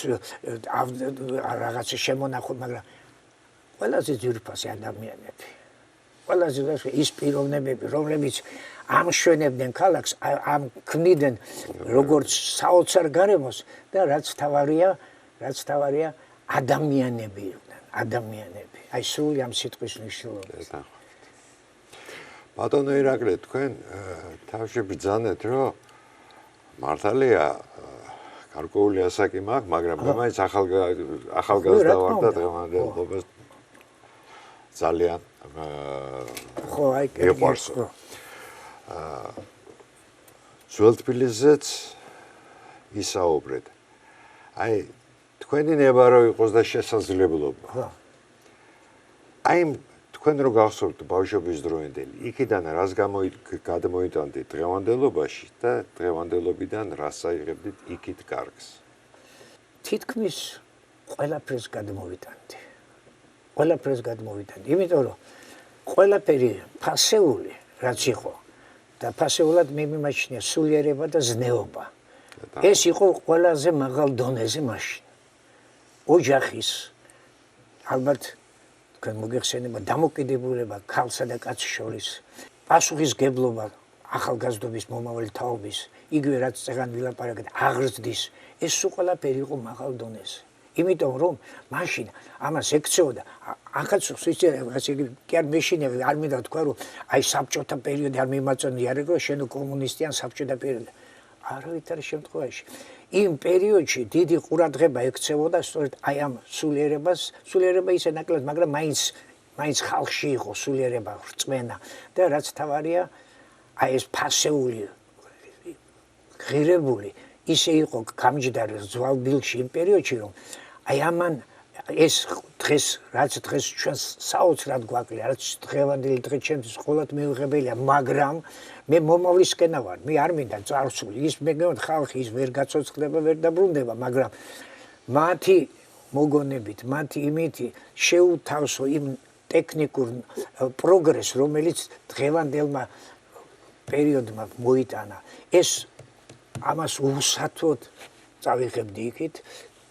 S3: რაღაცა შემონახული, მაგრამ ყველაზე ძვირფასი ადამიანები. ყველაზე ის პიროვნებები, რომლებიც ამშვენებდნენ ქალაქს, ამ ქმნიდნენ როგორც საოცარ გარემოს და რაც თავარია ადამიანები იყვნენ, ადამიანები. აი სრული ამ სიტყვის მნიშვნელობა.
S1: ბატონო ირაკლი, თქვენ თავში ბრძანეთ, რომ მართალია გარკვეული ასაკი მაქვს, მაგრამ მე მაინც ახალგაზრდა ვარ და დღევანდელობას ძალიან
S3: ხო, აი
S1: მიყვარს. ძველ თბილისზეც ისაუბრეთ. აი თქვენი ნებარო იყოს და შესაძლებლობა.
S3: ხო.
S1: აი თქვენ რო გახსოვთ ბავშვობის დროინდელი, იქიდან რას გადმოიტანდით დღევანდელობაში და დღევანდელობიდან რას აიღებდით იქით კარგს?
S3: თითქმის ყველაფერს გადმოვიტანდი. იმიტომ რომ ყველაფერი ფასეული რაც იყო და ფასეულად მე მიმაჩნია სულიერება და ზნეობა. ეს იყო ყველაზე მაღალ დონეზე მაშინ. ოჯახის ალბათ თქვენ მოგეხსენება დამოკიდებულება ქალსა და კაცს შორის, პასუხისგებლობა ახალგაზრდობის მომავალი თაობის, იგივე რაც წეგან ვილაპარაკეთ, აღზრდის, ეს სულ ყველაფერი იყო მაღალ დონეზე. იმიტომ რომ მაშინ ამას ექცეოდა, ახაც კი არ მეშინები, არ მინდა თქვა, რომ აი საბჭოთა პერიოდი არ მიმაწონია, რომ შენ კომუნისტიან საბჭოთა პერიოდი. არავითარ შემთხვევაში. იმ პერიოდში დიდი ყურადღება ექცეოდა სწორედ აი ამ სულიერება ისე ნაკლად, მაგრამ მაინც ხალხში იყო სულიერება, რწმენა და რაც თავარია, აი ეს ფასეული ღირებული ისე იყო გამჯდარი ზვალბილში იმ პერიოდში, რომ აი ამან ეს დღეს რაც დღეს ჩვენს საოცრად გვაკლია, რაც დღევანდელი დღე ჩემთვის ყოველთ მიუღებელია, მაგრამ მე მომავლისკენა ვარ, მე არ მინდა წარსული, ის მე ხალხი ის ვერ გაცოცხლდება, ვერ დაბრუნდება, მაგრამ მათი მოგონებით, მათი იმითი შეუთავსო იმ ტექნიკურ პროგრესს, რომელიც დღევანდელმა პერიოდმა მოიტანა. ეს ამას უსათოდ წავიღებდი იქით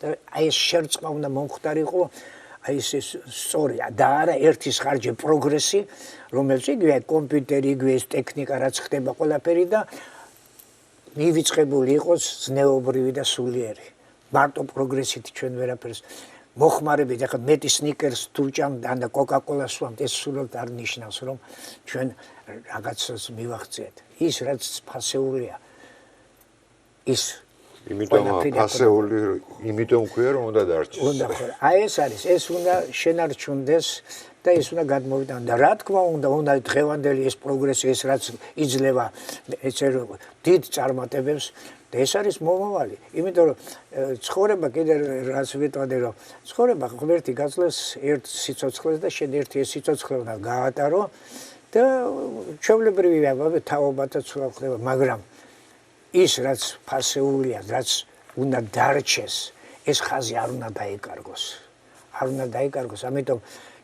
S3: და აი ეს შერწყმა უნდა მომხდარიყო, აი ეს სწორი და არა ერთის ხარჯი პროგრესი, რომელიც იგივე კომპიუტერი, იგივე ეს ტექნიკა რაც ხდება ყველაფერი და მივიწყებული იყოს ზნეობრივი და სულიერი. მარტო პროგრესით ჩვენ ვერაფერს მოხმარებით, ახლა მეტი სნიკერს თუ ჭამთ და კოკა-კოლას ვამთ, ეს სულოდ არ ნიშნავს, რომ ჩვენ რაღაცას მივახციეთ. ის რაც ფასეულია, ის
S1: იმიტომ ფასეული, იმიტომ ქვია რომ უნდა დარჩეს.
S3: უნდა ხო. აი ეს არის, ეს უნდა შენარჩუნდეს და ეს უნდა გადმოვიტანოს. და რა თქმა უნდა დღევანდელი ეს პროგრესი, ეს რაც იძლევა ესე დიდ წარმატებებს და ეს არის მომავალი. იმიტომ რომ ცხოვრება კიდე რაც ვიტყოდი რომ ცხოვრება ღმერთი გაძლევს ერთ სიცოცხლეს და შენ ერთი ეს სიცოცხლე უნდა გაატარო და ჩვეულებრივია თაობათა ცვლა ხდება, მაგრამ ის რაც ფასეულია, რაც უნდა დარჩეს, ეს ხაზი არ უნდა დაიკარგოს. არ უნდა დაიკარგოს,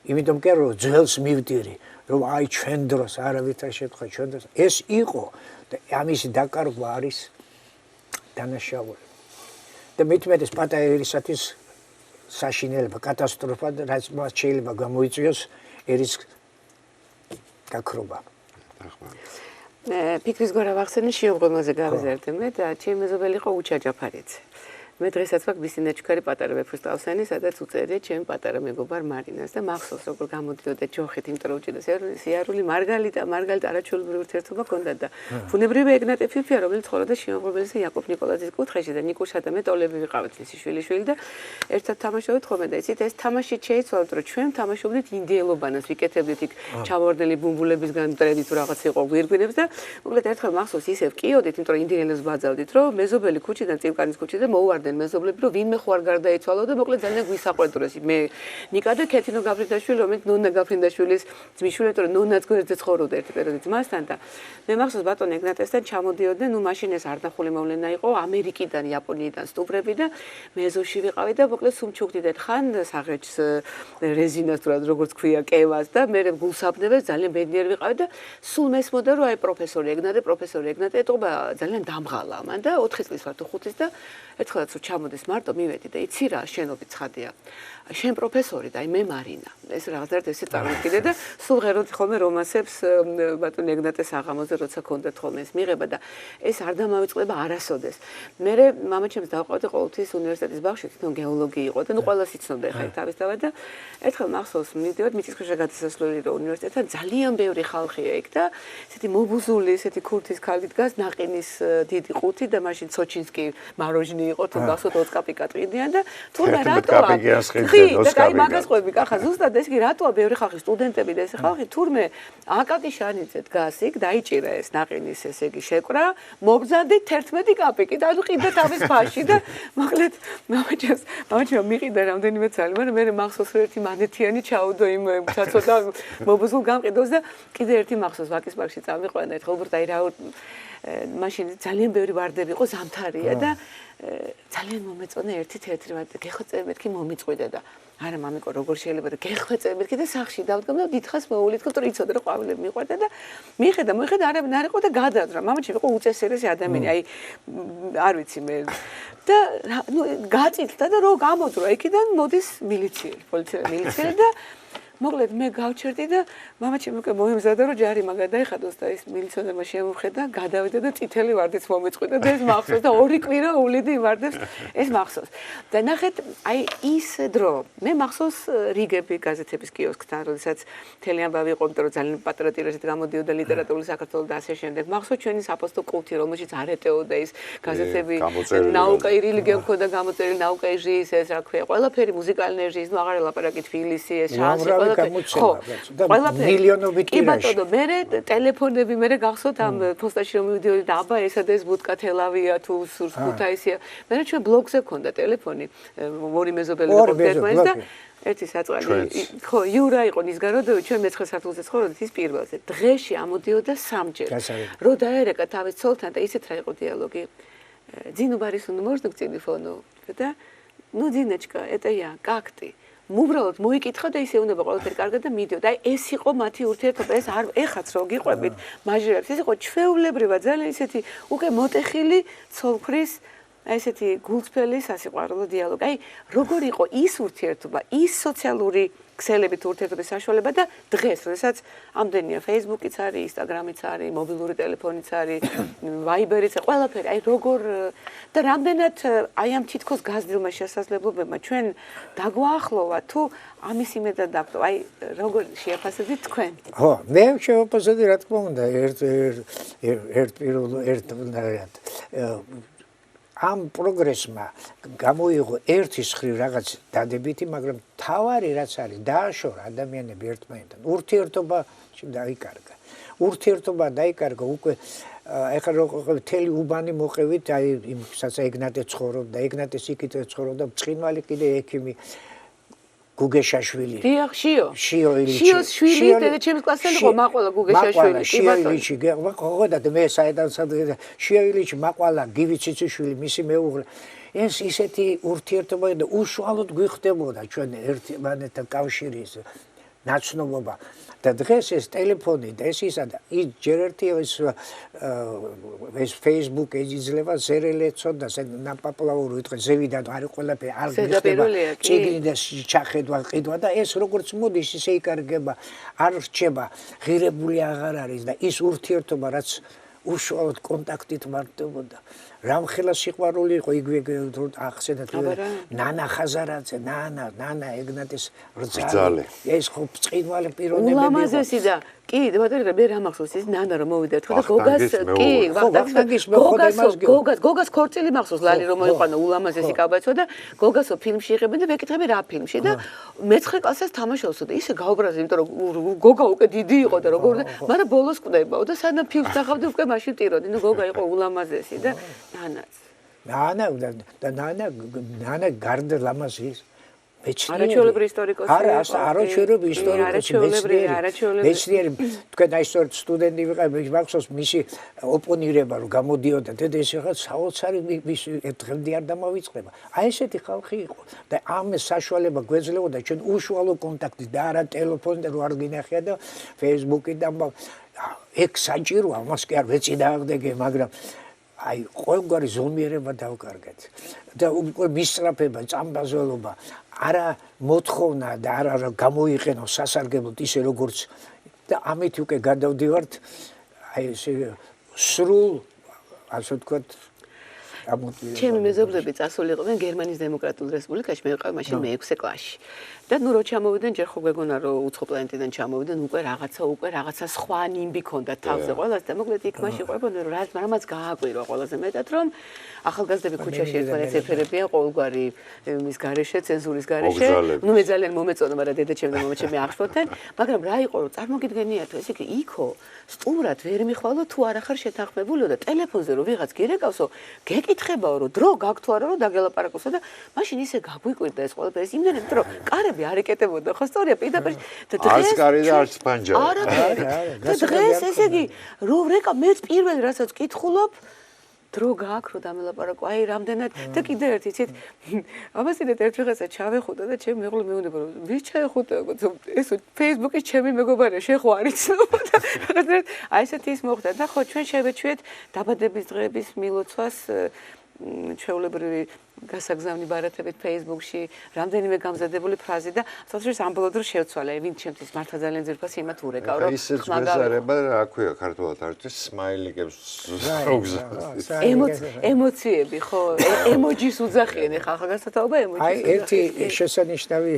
S3: იმიტომ კი რომ ძველს მივდირი, რომ აი ჩვენ დროს არავითარ შემთხვევაში ჩვენ დროს ეს იყო და ამისი დაკარგვა არის დანაშაული. და მithumetes პატარისათვის საშინელება, კატასტროფა, რაც მას შეიძლება გამოიწვიოს ერის გაქრობა.
S2: ფიქრის გორა ვახსენე შეუღრმოზე გავიზარდე მე და ჩემი მეზობელი იყო უჩა ჯაფარიძე. მე დღესაც ვაკ ბისინა ჩქარი პატარა ვეფხისტყაოსანი, სადაც უწერია ჩემი პატარა მეგობარ მარინას და მახსოვს როგორ გამოდიოდა ჯოხით, იმიტომ რომ უჭირდა სიარული მარგალიტა არაჩვეულებრივი ურთიერთობა ჰქონდა და ბუნებრივი ეგნატე ფიფია, რომელიც ცხოვრობდა შემოღრმოებელზე იაკობ ნიკოლაძის კუთხეში და ნიკუშა და მე ტოლები ვიყავით მისი შვილიშვილი და ერთად თამაშობთ ხოლმე და იცით ეს თამაში შეიცვალეთ, რომ ჩვენ თამაშობდით ინდიელობანას, ვიკეთებდით იქ ჩამოვარდნელი ბუმბულებისგან მტრედით რაღაც იყო გვირგვინებს და მოკლედ ერთხელ მახსოვს ისევ ვკიოდით, იმიტომ რომ ინდიელებს ბაძავდით, რომ მეზობელი ქუჩიდან წივკანის ქუჩიდან მოუვარდნენ მეზობლები, რომ ვინმე ხო არ გარდაიცვალო და მოკლედ ძალიან გვისაყვედურეს მე ნიკა და ქეთინო გაფრინდაშვილი, რომელიც ნონა გაფრინდაშვილის ძმისშვილი, იმიტომ რომ ნონაც გვერდზე ცხოვრობდა ერთი პერიოდი ძმასთან და მე მახსოვს ბატონ ეგნატესთან ჩამოდიოდნენ, ნუ მაშინ ეს არდახული მოვლენა იყო, ამერიკიდან, იაპონიიდან სტუმრები და მე ეზოში ვიყავი და მოკლედ სუმჩუქდით ხან საღეჩს რეზინას თუ როგორც ქვია კევას და მე გულსაბნევეს ძალიან ბედნიერი ვიყავი და სულ მესმოდა რომ აი პროფესორი ეგნატე ეტყობა ძალიან დამღალა მან და 4 წლის ვარ თუ 5 წლის და ერთხელაც რომ ჩამოდეს მარტო მივედი და იცი რა შენობით ცხადია შენ პროფესორი და აი მე მარინა ეს რაღაცა ესე წარმოგიდგე და სულ ღეროდი ხოლმე რომანსებს ბატონ ეგნატეს აღამოზე როცა ქონდათ ხოლმე ეს მიღება და ეს არ დამავიწყდება არასოდეს მე მამაჩემს დავყავდი ყოველთვის უნივერსიტეტის ბაღში თვითონ გეოლოგი იყო და ნუ ყველას იცნობდა ხა თავისთავად და ერთხელ მახსოვს მივდივართ მიწისქვეშა გადასასვლელი რო უნივერსიტეტთან ძალიან ბევრი ხალხია იქ და ესეთი მობუზული ესეთი ქურთის ქალი დგას ნაყინის დიდი ყუთი და მაშინ სოჩინსკი მაროჟნი იყო თუ გასოთ 20 კაპიკა ტყიდიან და თურმე რატოა და აი მაგას ყვები კახა ზუსტად ეს კი რატოა ბევრი ხალხი სტუდენტები და ეს ხალხი თურმე აკაკი შანიძე დგას იქ დაიჭირა ეს ნაყინის ესე იგი შეკრა მოგზადით 11 კაპიკი და ანუ ყიდა თავის ფაში და მოკლედ მამაჩემ მიყიდა რამდენიმე ცალი მაგრამ მე მახსოვს რომ ერთი მანეთიანი ჩაუდო იმ ცაცოდა მობუზულ გამყიდოს და კიდე ერთი მახსოვს ვაკის პარკში წავიყვან და ერთხელ უბრალოდ აი რა მაშინ ძალიან ბევრი ვარდები იყო ზამთარია და ძალიან მომეწონა ერთი თეთრი ვარდი გეხვეწები მეთქი მომიწყვიდა და არა მამიკო როგორ შეიძლება და გეხვეწები მეთქი და სახში დავდგამ და დიდხანს მოულითქო რომ იცოდა რომ ყვავილები მიყვარდა და მიხედა არაფერი არ იყო და გადაძრა მამაჩემ იყო უწესრიესი ადამიანი აი არ ვიცი მე და ნუ გაწითლდა და რო გამოდრო იქიდან მოდის მილიციელი და მოკლედ მე გავჩერდი და მამაჩემ უკვე მოემზადა რომ ჯარი მაგა დაიხადოს და ის მილიციონერმა შემოხედა გადავიდა და წითელი ვარდიც მომეწყვიტა და ეს მახსოვს და ორი კვირა უვლიდი ვარდებს ეს მახსოვს და ნახეთ აი ის დრო მე მახსოვს რიგები გაზეთების კიოსკთან როდესაც მთელი ამბავი იყო იმიტომ რომ ძალიან პატარა ტირაჟით გამოდიოდა ლიტერატურული საქართველოს და ასე შემდეგ მახსოვს ჩვენი საფოსტო კულტი რომელშიც არ ეტეოდა ის გაზეთები ნაუკაი რელიგია მქონდა გამოწერილი ნაუკაი ჟის ეს რა ქვია ყველაფერი მუსიკალური ენერგიის ნუ აღარ ელაპარაკი თბილისი ეს შანსი
S3: ხო, მილიონობით ტირაჟი. კი
S2: ბატონო, მე ტელეფონები მე გახსოვთ ამ პოსტაში რომ მივიდიოდი და აბა ეს ბუდკა თელავია თუ სურსკუთაისია. მე ჩვენ ბლოგზე გქონდა ტელეფონი, ორი მეზობელი მოგერთმეს და ერთი საწყალი. ხო, იურა იყო ნისგაროდოვი, ჩვენ მე-9 სართულზე ცხოვრობდით ის პირველზე. დღეში ამოდიოდა 3-ჯერ. რო დაერეკა თავის ცოლთან და ისეთ რა იყო დიალოგი. ძინუბარის უნდა მოჟდო ტელეფონო და ну Диночка, это я, как ты? უბრალოდ მოიკითხა და ისე უნდა ყველაფერი კარგად და მიდიოდა. აი ეს იყო მათი ურთიერთობა, ეს არ ეხაც რო გიყვებით მაჟირებს, ეს იყო ჩვეულებრივად ძალიან ისეთი უკვე მოტეხილი ცოლქრის აი ესეთი გულწრფელი სასიყვარულო დიალოგი. აი როგორ იყო ის ურთიერთობა, ის სოციალური ქსელებით ურთიერთობის საშუალება და დღეს, როდესაც ამდენია Facebook-იც არის, Instagram-იც არის, მობილური ტელეფონიც არის, Viber-იც, ყველაფერი, აი როგორ და რამდენად აი ამ თითქოს გაზრდილმა შესაძლებლობებმა ჩვენ დაგვაახლოვა თუ ამის იმედად დაგვდო, აი როგორ შეაფასებთ თქვენ?
S3: ხო, მე შევაფასებდი რა თქმა უნდა, ამ პროგრესმა გამოიღო ერთის ხრივ რაღაც დადებითი, მაგრამ თავარი რაც არის, დააშორა ადამიანები ერთმანეთთან. ურთიერთობაში დაიკარგა. ურთიერთობა დაიკარგა უკვე ეხლა რო მთელი უბანი მოყევით, აი იმ საცეგნატე ცხოვრობდა, ეგნატეს იქით ცხოვრობდა, ბრწყინვალე კიდე ექიმი გუგეშაშვილი.
S2: დიახ, შიო ილიჩი. შიოს შვილი დედაჩემის კლასელი იყო მაყვალა გუგეშაშვილი.
S3: შიო ილიჩი, ხო და მე საერთოდ შიო ილიჩი მაყვალა გივიციციშვილი, მისი მეუღლე. ეს ისეთი ურთიერთობა და უშუალოდ გვიხდებოდა ჩვენ ერთმანეთთან კავშირის ნაცნობობა. და დღეს ეს ტელეფონი და ეს ისა და ის ჯერ ერთი ეს Facebook იძლევა ზერელეცო და ნაპაპლაური ვიტყვი ზევიდან არის ყველაფერი არ გიხდება წიგნი და ჩახედვა ყიდვა და ეს როგორც მოდის ისე იკარგება არ რჩება ღირებული აღარ არის და ის ურთიერთობა რაც უშუალოდ კონტაქტით მარტებოდა რამხელა სიყვარული იყო იგივე ახსენეთ ნანა ხაზარაძე ნანა ეგნატეს რძალი ეს ხო ბრწყინვალე პიროვნებები იყო
S2: ულამაზესი და კი ბატონო მე რა მახსოვს ის ნანა რომ მოვიდა თქვა და გოგას ქორწილი მახსოვს ლალი რომ მოიყვანა ულამაზესი კაბაცო და გოგასო ფილმში იღებენ და ვეკითხები რა ფილმში და მე-9 კლასს თამაშობსო და ისე გავბრაზე იმიტომ რომ გოგა უკვე დიდი იყო და როგორ და მაგრამ ბოლოს კვდებაო და სანამ ფილმს დახავდი უკვე მაშინ ტიროდი ნუ გოგა იყო ულამაზესი და ნანა გარდა ლამაზის არაჩვეულებრივი ისტორიკოსი
S3: არაჩვეულებრივი ისტორიკოსი მეცნიერი თქვენ აი სწორედ სტუდენტი ვიყავი მახსოვს მისი ოპონირება რომ გამოდიოდა და ეს რაღაც საოცარი მისი დღემდე არ დამავიწყდება აი ესეთი ხალხი იყო და ამ საშუალება გვეძლებოდა ჩვენ უშუალო კონტაქტი და არა ტელეფონი და რო არ გინახია და Facebook-ი და ეგ საჭიროა მას კი არ ვეწინააღმდეგე მაგრამ აი ყოველგვარი ზომიერება დავკარგეთ და უკვე მისწრაფება წამბაზოლობა არა მოთხოვნა და არა გამოიყენო სასარგებლოდ ისე როგორც და ამით უკვე გადავდივართ აი ესე სრულ ასე ვთქვათ
S2: ჩემი მეზობლები წასულიყვნენ გერმანიის დემოკრატიულ რესპუბლიკაში მე ვიყავი მაშინ მე-6 კლასში და ნუ რო ჩამოვიდნენ ჯერ ხო გვეგონა რომ უცხო პლანეტიდან ჩამოვიდნენ უკვე რაღაცა სხვა ნიმბი ქონდა თავზე ყველას და მოკლედ იქ მაშინ ყვებოდნენ რომ რამაც გააკვირვა ყველაზე მეტად რომ ახალგაზრდები ქუჩაში ერთმანეთს ეფერებიან ყოველგვარი მის გარეშე ცენზურის გარეშე ნუ მე ძალიან მომეწონა მაგრამ დედაჩემი და მამაჩემი აღშფოთენ მაგრამ რა იყო რომ წარმოგიდგენიათო ესე იგი იქო სტუმრად ვერ მიხვალო თუ არ ახარ შეთანხმებულიო და ტელეფონზე რომ ვიღაც გირეკავსო გეკითხებაო რომ დრო გაქვს თუ არა რომ დაგელაპარაკოსო და მაშინ ისე გაგვიკვირდა ეს ყველაფერი იმდენად იმიტომ რომ კარები არ ეკეტებოდა ხო სწორია პირდაპირ და დღეს
S1: არც კარი და არც პანჯა
S2: არა და დღეს ესე იგი რომ რეკა მეც პირველ რასაც კითხულობ დრო გაქვს რომ დამელაპარაკო აი რამდენად და კიდე ერთი იცით ამასინეთ ერთ ვიღაცა ჩავეხუტა და ჩემი მეუღლე მეუბნება რომ ვის ჩაეხუტა ეს Facebook-ის ჩემი მეგობარია შენ ხო არ იცნობ და რაღაცა აი ესეთი ის მოხდა და ხო ჩვენ შევეჩვიეთ დაბადების დღეების მილოცვას ჩვეულებრივი გასაგზავნი ბარათებით Facebook-ში რამდენიმე გამზადებული ფრაზი და სწორედ ამბოლოდ რომ შევცვალე ვინ ჩემთვის მართლა ძალიან ძირფასი იმათ ურეკავ რომ
S1: ისეც მეზარება რა ქვია ქართულად არის სმაილიკებს
S2: ემოციები ხო ემოჯის უძახიან ხა ახალგაზრდაობა ემოჯის
S3: აი ერთი შესანიშნავი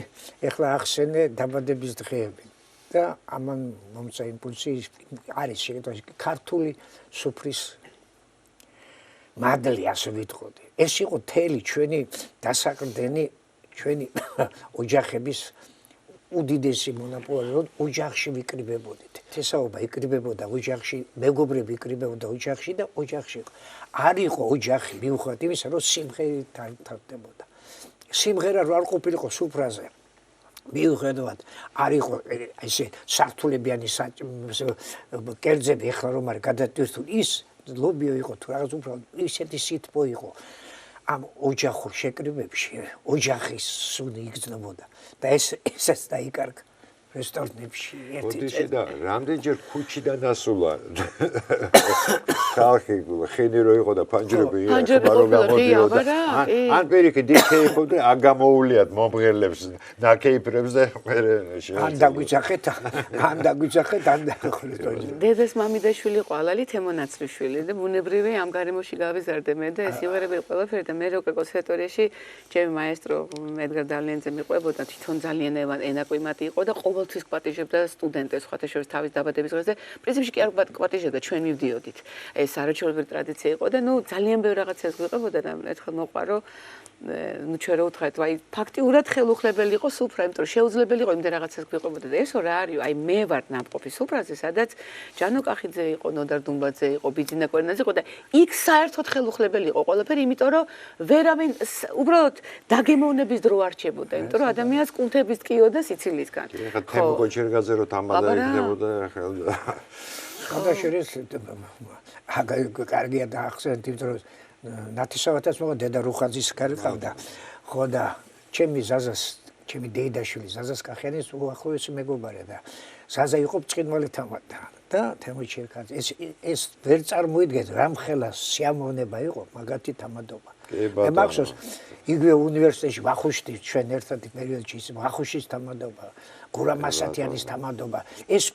S3: ეხლა ახსენე დაბადების დღეები და ამან მომცა იმპულსი არის შეგეთქვათ ქართული სუფრის მადლი ასე ვიტყოდი. ეს იყო თელი ჩვენი დასაყრდენი ჩვენი ოჯახების უდიდესი მონაპოვარი რომ ოჯახში ვიკრიბებოდით. თესაობა იკრიბებოდა ოჯახში, მეგობრები იკრიბებოდა ოჯახში და ოჯახში არ იყო ოჯახი მიუხედავად იმისა რომ სიმღერით თავდებოდა. სიმღერა რო არ ყოფილიყო სუფრაზე მიუხედავად არ იყო ესე სართულებიანი კერძები ახლა რომ არ გადატვირთულ ის ლობიო იყო თუ რაღაც უფრო ისეთი სითბო იყო ამ ოჯახურ შეკრებებში ოჯახის სუნი იგრძნობოდა და ესაც დაიკარგა რესტორნებში
S1: ოდიში და რამდენჯერ ქუჩიდან ასულა ხალხი ხენი რო იყო და ფანჯრები გამოდიოდა ან პირიქით იქე იყო და აგამოულიათ მომღერლებს ნაკეიფრებს და
S3: ან დაგვიძახეთ ან
S2: დედას მამიდაშვილი ყვალალი თემონაცრიშვილი და ბუნებრივი ამ გარემოში გავიზარდე მე და ეს იმერები ყველაფერი და მე უკვე კონსერვატორიაში ჩემი მაესტრო ედგარ დავლენძე მიყვებოდა თვითონ ძალიან ენაკვიმატი იყო და ყოველთვის კვატიჟებდა სტუდენტებს სხვათა შორის თავის დაბადების დღეს და პრინციპში კი არ კვატიჟებდა ჩვენ მივდიოდით ეს არაჩვეულებრივი ტრადიცია იყო და ნუ ძალიან ბევრ რაღაცას გვიყვებოდა და ერთხელ მოყვა რომ ნუ ჩვენ რა უთხრათ აი ფაქტიურად ხელუხლებელი იყო სუფრა იმიტომ რომ შეუძლებელი იყო იმდენ რაღაცას გვიყვებოდა და ესო რა არის აი მე ვარ ნამყოფი სუფრაზე სადაც ჯანო კახიძე იყო ნოდარ დუმბაძე იყო ბიძინა კვერნაძე იყო და იქ საერთოდ ხელუხლებელი იყო ყველაფერი იმიტომ რომ ვერავინ უბრალოდ დაგემოვნების დრო არჩებოდა იმიტომ რომ ადამიანს კუნთების ტკიოდა სიცილისგან
S1: ხო კოჩერგაძე რო თამადა იქნებოდა ხელდა
S3: გადაშერეს კარგია დაახსენეთ იმიტომ რომ ნათესავათაც მოგა დედა რუხაძის გარიყავდა ხო და ჩემი ზაზას ჩემი დეიდაშვილი ზაზას კახიანის უახლოესი მეგობარი და ზაზა იყო ბრწყინვალე თამადა და თემოჩერკაძე ეს ვერ წარმოიდგენთ რამხელა სიამოვნება იყო მაგათი თამადობა მე მახსოვს იგივე უნივერსიტეტში ვახუშტი ჩვენ ერთად პერიოდში ის ვახუშტის თამადობა გურამ ასათიანის თამადობა ეს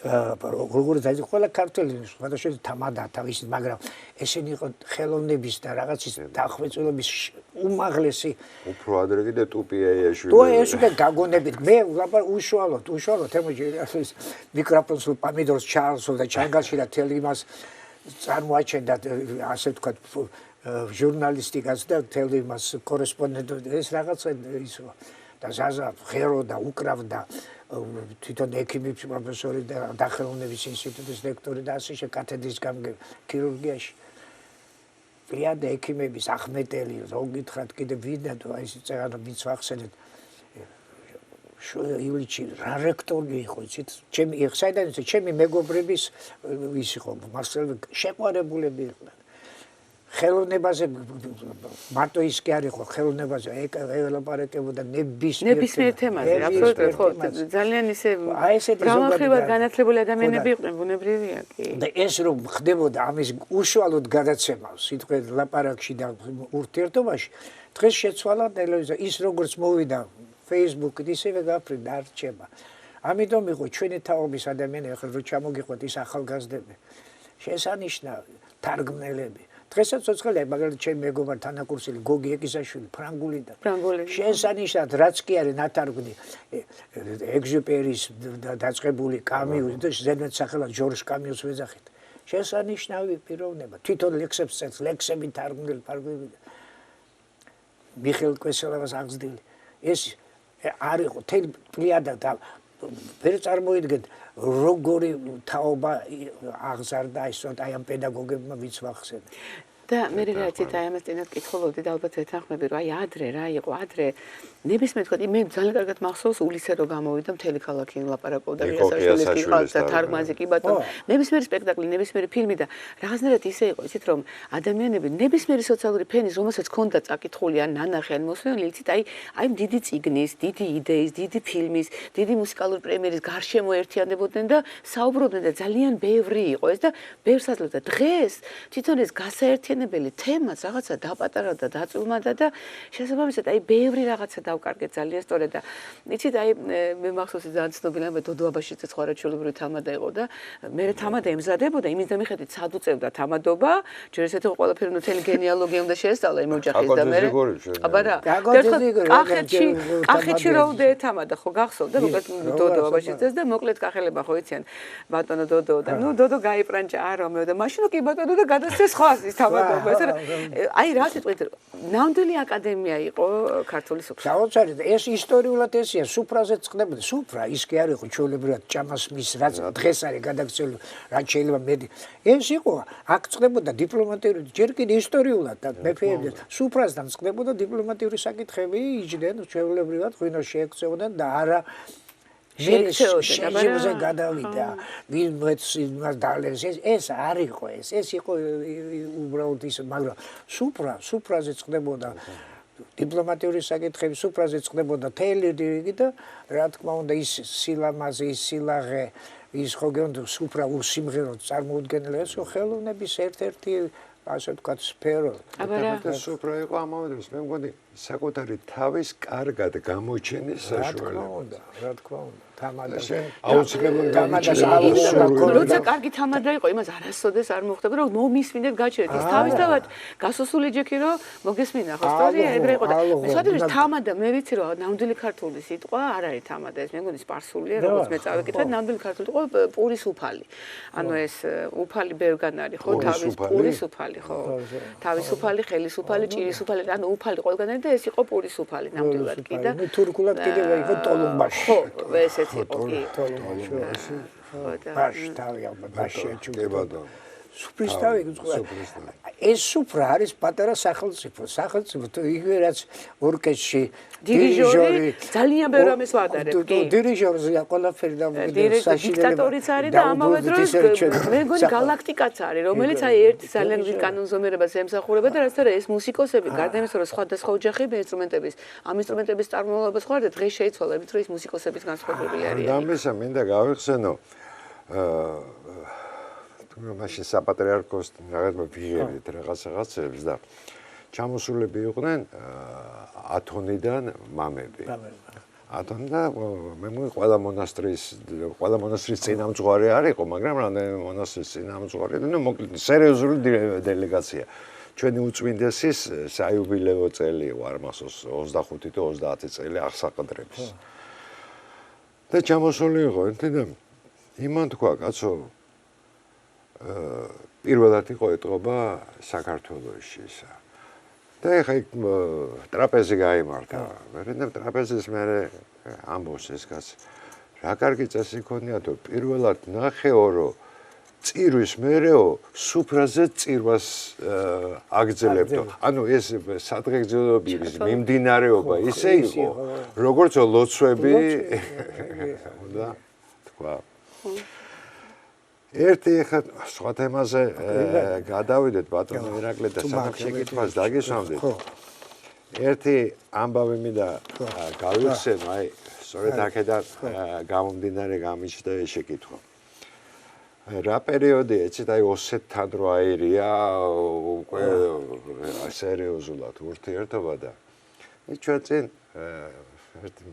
S3: როგორ დაიწყო ყველა ქართველი სხვადასხვა თამადა თავის მაგრამ ესენი იყო ხელოვნების და რაღაცის დახვეწილობის უმაღლესი
S1: უფრო ადრე კიდე ტუპიაიაშვილი
S3: თუ ეს უკვე გაგონებით მე უშუალოდ თემოჩერკაძის მიკროფონს პამიდორს ჩაალსო და ჩანგალში და თელ იმას წარმოაჩენდა ასე ვთქვათ ჟურნალისტიკას და თელ იმას კორესპონდენტ ეს რაღაცა ისო და ზაზა ღეროდა უკრავდა თვითონ ექიმის პროფესორი და დახელოვნების ინსტიტუტის ლექტორი და ასე კათედრის გამგე ქირურგიაში პრიადა ექიმების ახმეტელი რო გითხრათ კიდე ვიდა თუ აი ეს წერა ვინც ვახსენეთ იულიჩი რა რექტორი იყო იცით ჩემი საიდან იცით ჩემი მეგობრების ის იყო მასწავლებელი შეყვარებულები იყვნენ ხელოვნებაზე მარტო ის კი არ იყო ხელოვნებაზე ელაპარაკებოდა ნებისმიერ
S2: თემაზე აბსოლუტურად ხო ძალიან ისე გამახრივად განათლებული ადამიანები იყვნენ ბუნებრივია კი
S3: და ეს რომ ხდებოდა ამის უშუალოდ გადაცემა სიტყვით ლაპარაკში და ურთიერთობაში დღეს შეცვალა ტელევიზია ის როგორც მოვიდა Facebook-ით ისევე გაფრინდა არ რჩება ამიტომ იყო ჩვენი თაობის ადამიანები ახლა რო ჩამოგიყვეთ ის ახალგაზრდები შესანიშნავი თარგმნელები დღესაც ცოცხალია მაგალითად ჩემი მეგობარი თანაკურსელი გოგი ეკისაშვილი ფრანგულიდან შესანიშნავად რაც კი არის ნათარგმნი ეგზუპერის დაწყებული კამიუს და ზედმეტ სახელად ჟორჟ კამიუს ვეძახით შესანიშნავი პიროვნება თვითონ ლექსებს წერს ლექსები თარგმნილი ფარგლები მიხეილ კვესელავას აღზრდილი ეს არ იყო თელი პლიადა და ვერ წარმოიდგენთ როგორი თაობა აღზარდა ისოთ აი ამ პედაგოგებმა ვინც ვახსენე
S2: და მე რაღაცით აი ამას წინათ კითხულობდი და ალბათ ეთანხმები რომ აი ადრე რა იყო ადრე ნებისმიერ თქვა მე ძალიან კარგად მახსოვს ულისე რო გამოვიდა მთელი ქალაქი ლაპარაკობდა რიასაშვილის კი ყავდა თარგმანზე კი ბატონო ნებისმიერი სპექტაკლი ნებისმიერი ფილმი და რაღაცნაირად ისე იყო იცით რომ ადამიანები ნებისმიერი სოციალური ფენის რომელსაც ჰქონდა წაკითხული ან ნანახი ან მოსვლელი იცით აი დიდი წიგნის დიდი იდეის დიდი ფილმის დიდი მუსიკალური პრემიერის გარშემო ერთიანდებოდნენ და საუბრობდნენ და ძალიან ბევრი იყო ეს და ბევრს აძლევდა დღეს თვითონ ეს გასაერთიანებელი თემაც რაღაცა დაპატარავდა დაწვიმადა და შესაბამისად აი ბევრი რაღაცა დავკარგეთ ძალიან სწორედ და იცით აი მე მახსოვს ძალიან ცნობილია მე დოდო აბაშიძე ცხვარაჩვეულებრივი თამადა იყო და მე თამადა ემზადებოდა იმის და მიხედვით სად უწევდა თამადობა ჯერ ესეთი ყველაფერი მთელი გენეალოგია უნდა შეესწავლა იმ ოჯახის და მე აბა რა კახეთში რო უდე თამადა ხო გახსოვდა მოკლედ დოდო აბაშიძეს და მოკლედ კახელებმა ხო იციან ბატონო დოდო და ნუ დოდო გაიპრანჭა არომეო და მაშინ კი ბატონო და გადასცეს ხვალ ის თამადობა აი რა სიტყვით ნამდვილი აკადემია იყო ქართული სუფრა
S3: საოცარი ეს ისტორიულად ესია სუფრაზე წყდებოდა სუფრა ის კი არ იყო ჩვეულებრივად ჭამას მის რაც დღეს არის გადაგწეული რაც შეიძლება მედი ეს იყო აქ წყდებოდა დიპლომატიური ჯერ კიდე ისტორიულად და მეფეები სუფრასთან წყდებოდა დიპლომატიური საკითხები იჯდნენ ჩვეულებრივად ღვინოს შეექცეოდნენ და არა შეჯიბზე გადავიდა ვინმეც იმას დალეს ეს არ იყო ეს იყო უბრალოდ ის მაგრამ სუფრაზე წყდებოდა დიპლომატიური საკითხები სუფრაზე წყდებოდა თელი რიგი და რა თქმა უნდა ის სილამაზე ის სილაღე ის ხო გონდა სუფრა უსიმღეროდ წარმოუდგენელი ეს ხელოვნების ერთ-ერთი ასე ვთქვათ სფერო
S2: აბა
S1: სუფრა იყო ამავე დროს მე მგონი საკუთარი თავის კარგად გამოჩენის საშუალება
S3: რა თქმა უნდა თამადას
S1: აუცილებლად
S2: როცა კარგი თამადა იყო იმას არასოდეს არ მოხდება რომ მომისმინეთ გაჩერეთ ის თავისთავად გასოსული ჯექი რომ მოგესმინა ხო სწორია ეგრე იყო და სხვადასხვა თამადა მე ვიცი რომ ნამდვილი ქართული სიტყვა არ არის თამადა ეს მე მგონი სპარსულია როგორც მე წავიკითხე ნამდვილი ქართული იყო პურის უფალი ანუ ეს უფალი ბევრგან არის ხო თავის პურის უფალი ხო თავის უფალი ხელის უფალი ჭირის უფალი ანუ უფალი ყველგან არის და ეს იყო პურის უფალი ნამდვილად კი და
S3: თურქულად კიდევ იყო ტოლუმბაში
S2: ხო ესეც იყო კი
S3: ტოლუმბაში ბაში თავი ალბათ ბაში ჩუქება სუფრის თავი ეს სუფრა არის პატარა სახელმწიფო თუ იგივე რაც ორკესტრში
S2: დირიჟორი ძალიან ბევრ ამას ვადარებ კი
S3: დირიჟორია ყველაფერი და
S2: დიქტატორიც არის და ამავე დროს მე მგონი გალაქტიკაც არის რომელიც აი ერთ ძალიან დიდ კანონზომიერებას ემსახურება და რაც არა ეს მუსიკოსები გარდა იმისა რომ სხვადასხვა ოჯახები ინსტრუმენტების ამ ინსტრუმენტების წარმომავლობა სხვა და დღეს შეიცვალა იმით რომ ის მუსიკოსების განსხვავებული არიან
S1: ამისა მინდა გავიხსენო მაშინ საპატრიარქოს რაღაც ვიღებდით რაღაცებს და ჩამოსულები იყვნენ ათონიდან მამები. ათონიდან მე მგონი ყველა მონასტრის წინამძღვარი არისო, მაგრამ რამდენი მონასტრის წინამძღვარი და ნუ მოკლედ სერიოზული დელეგაცია. ჩვენი უწმინდესის საიუბილეო წელი იყო არმასოს 25 თუ 30 წელი აღსაყდრების. და ჩამოსული იყო და იმან თქვა კაცო პირველად იყო ეტყობა საქართველოში ისა. და ეხა ტრაპეზი გაიმართა. მე ტრაპეზის მერე ამბობს ეს კაცი. რა კარგი წესი ქონიათო პირველად ნახეო რომ წირვის მერეო სუფრაზე წირვას აგძელებდო. ანუ ეს სადღეგრძელობის მიმდინარეობა ისე იყო, როგორც ლოცვები და თქვა ერთი ხა სხვა თემაზე გადავიდეთ ბატონო ირაკლი და სამ შეკითხვას დაგისვამდით. ერთი ამბავი მინდა გავიხსენო, აი, სწორედ აქედან გამომდინარე გამიჩნდა ეს შეკითხვა. რა პერიოდი ეცით აი ოსეთთან რო აირია უკვე სერიოზულად ურთიერთობა და ჩვენ წინ ერთი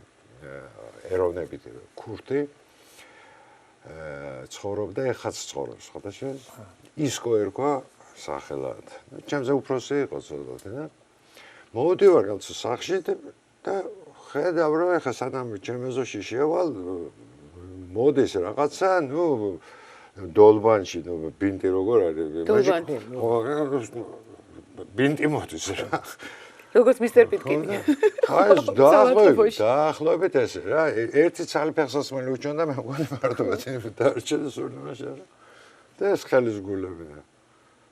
S1: ეროვნებით ქურთი ცხოვრობდა ეხაც ცხოვრობს ხოდაშე ისკო ერქვა სახელად ჩემზე უფროსი იყო ცოტათი და მოვდივარ კაცო სახში და ხედავ რომ ეხა სანამ ჩემ ეზოში შევალ მოდის რაღაცა ნუ დოლბანში ნუ ბინტი როგორ არის ბინტი მოდის რა
S2: როგორც მისტერ პიტკინი.
S1: ხაის დაახლოებით ესე რა, ერთი ცალფეხსასმელი უჩვენდა მე მგონი მარტივად დარჩენს სურნელში რა. და ეს ხელის გულები და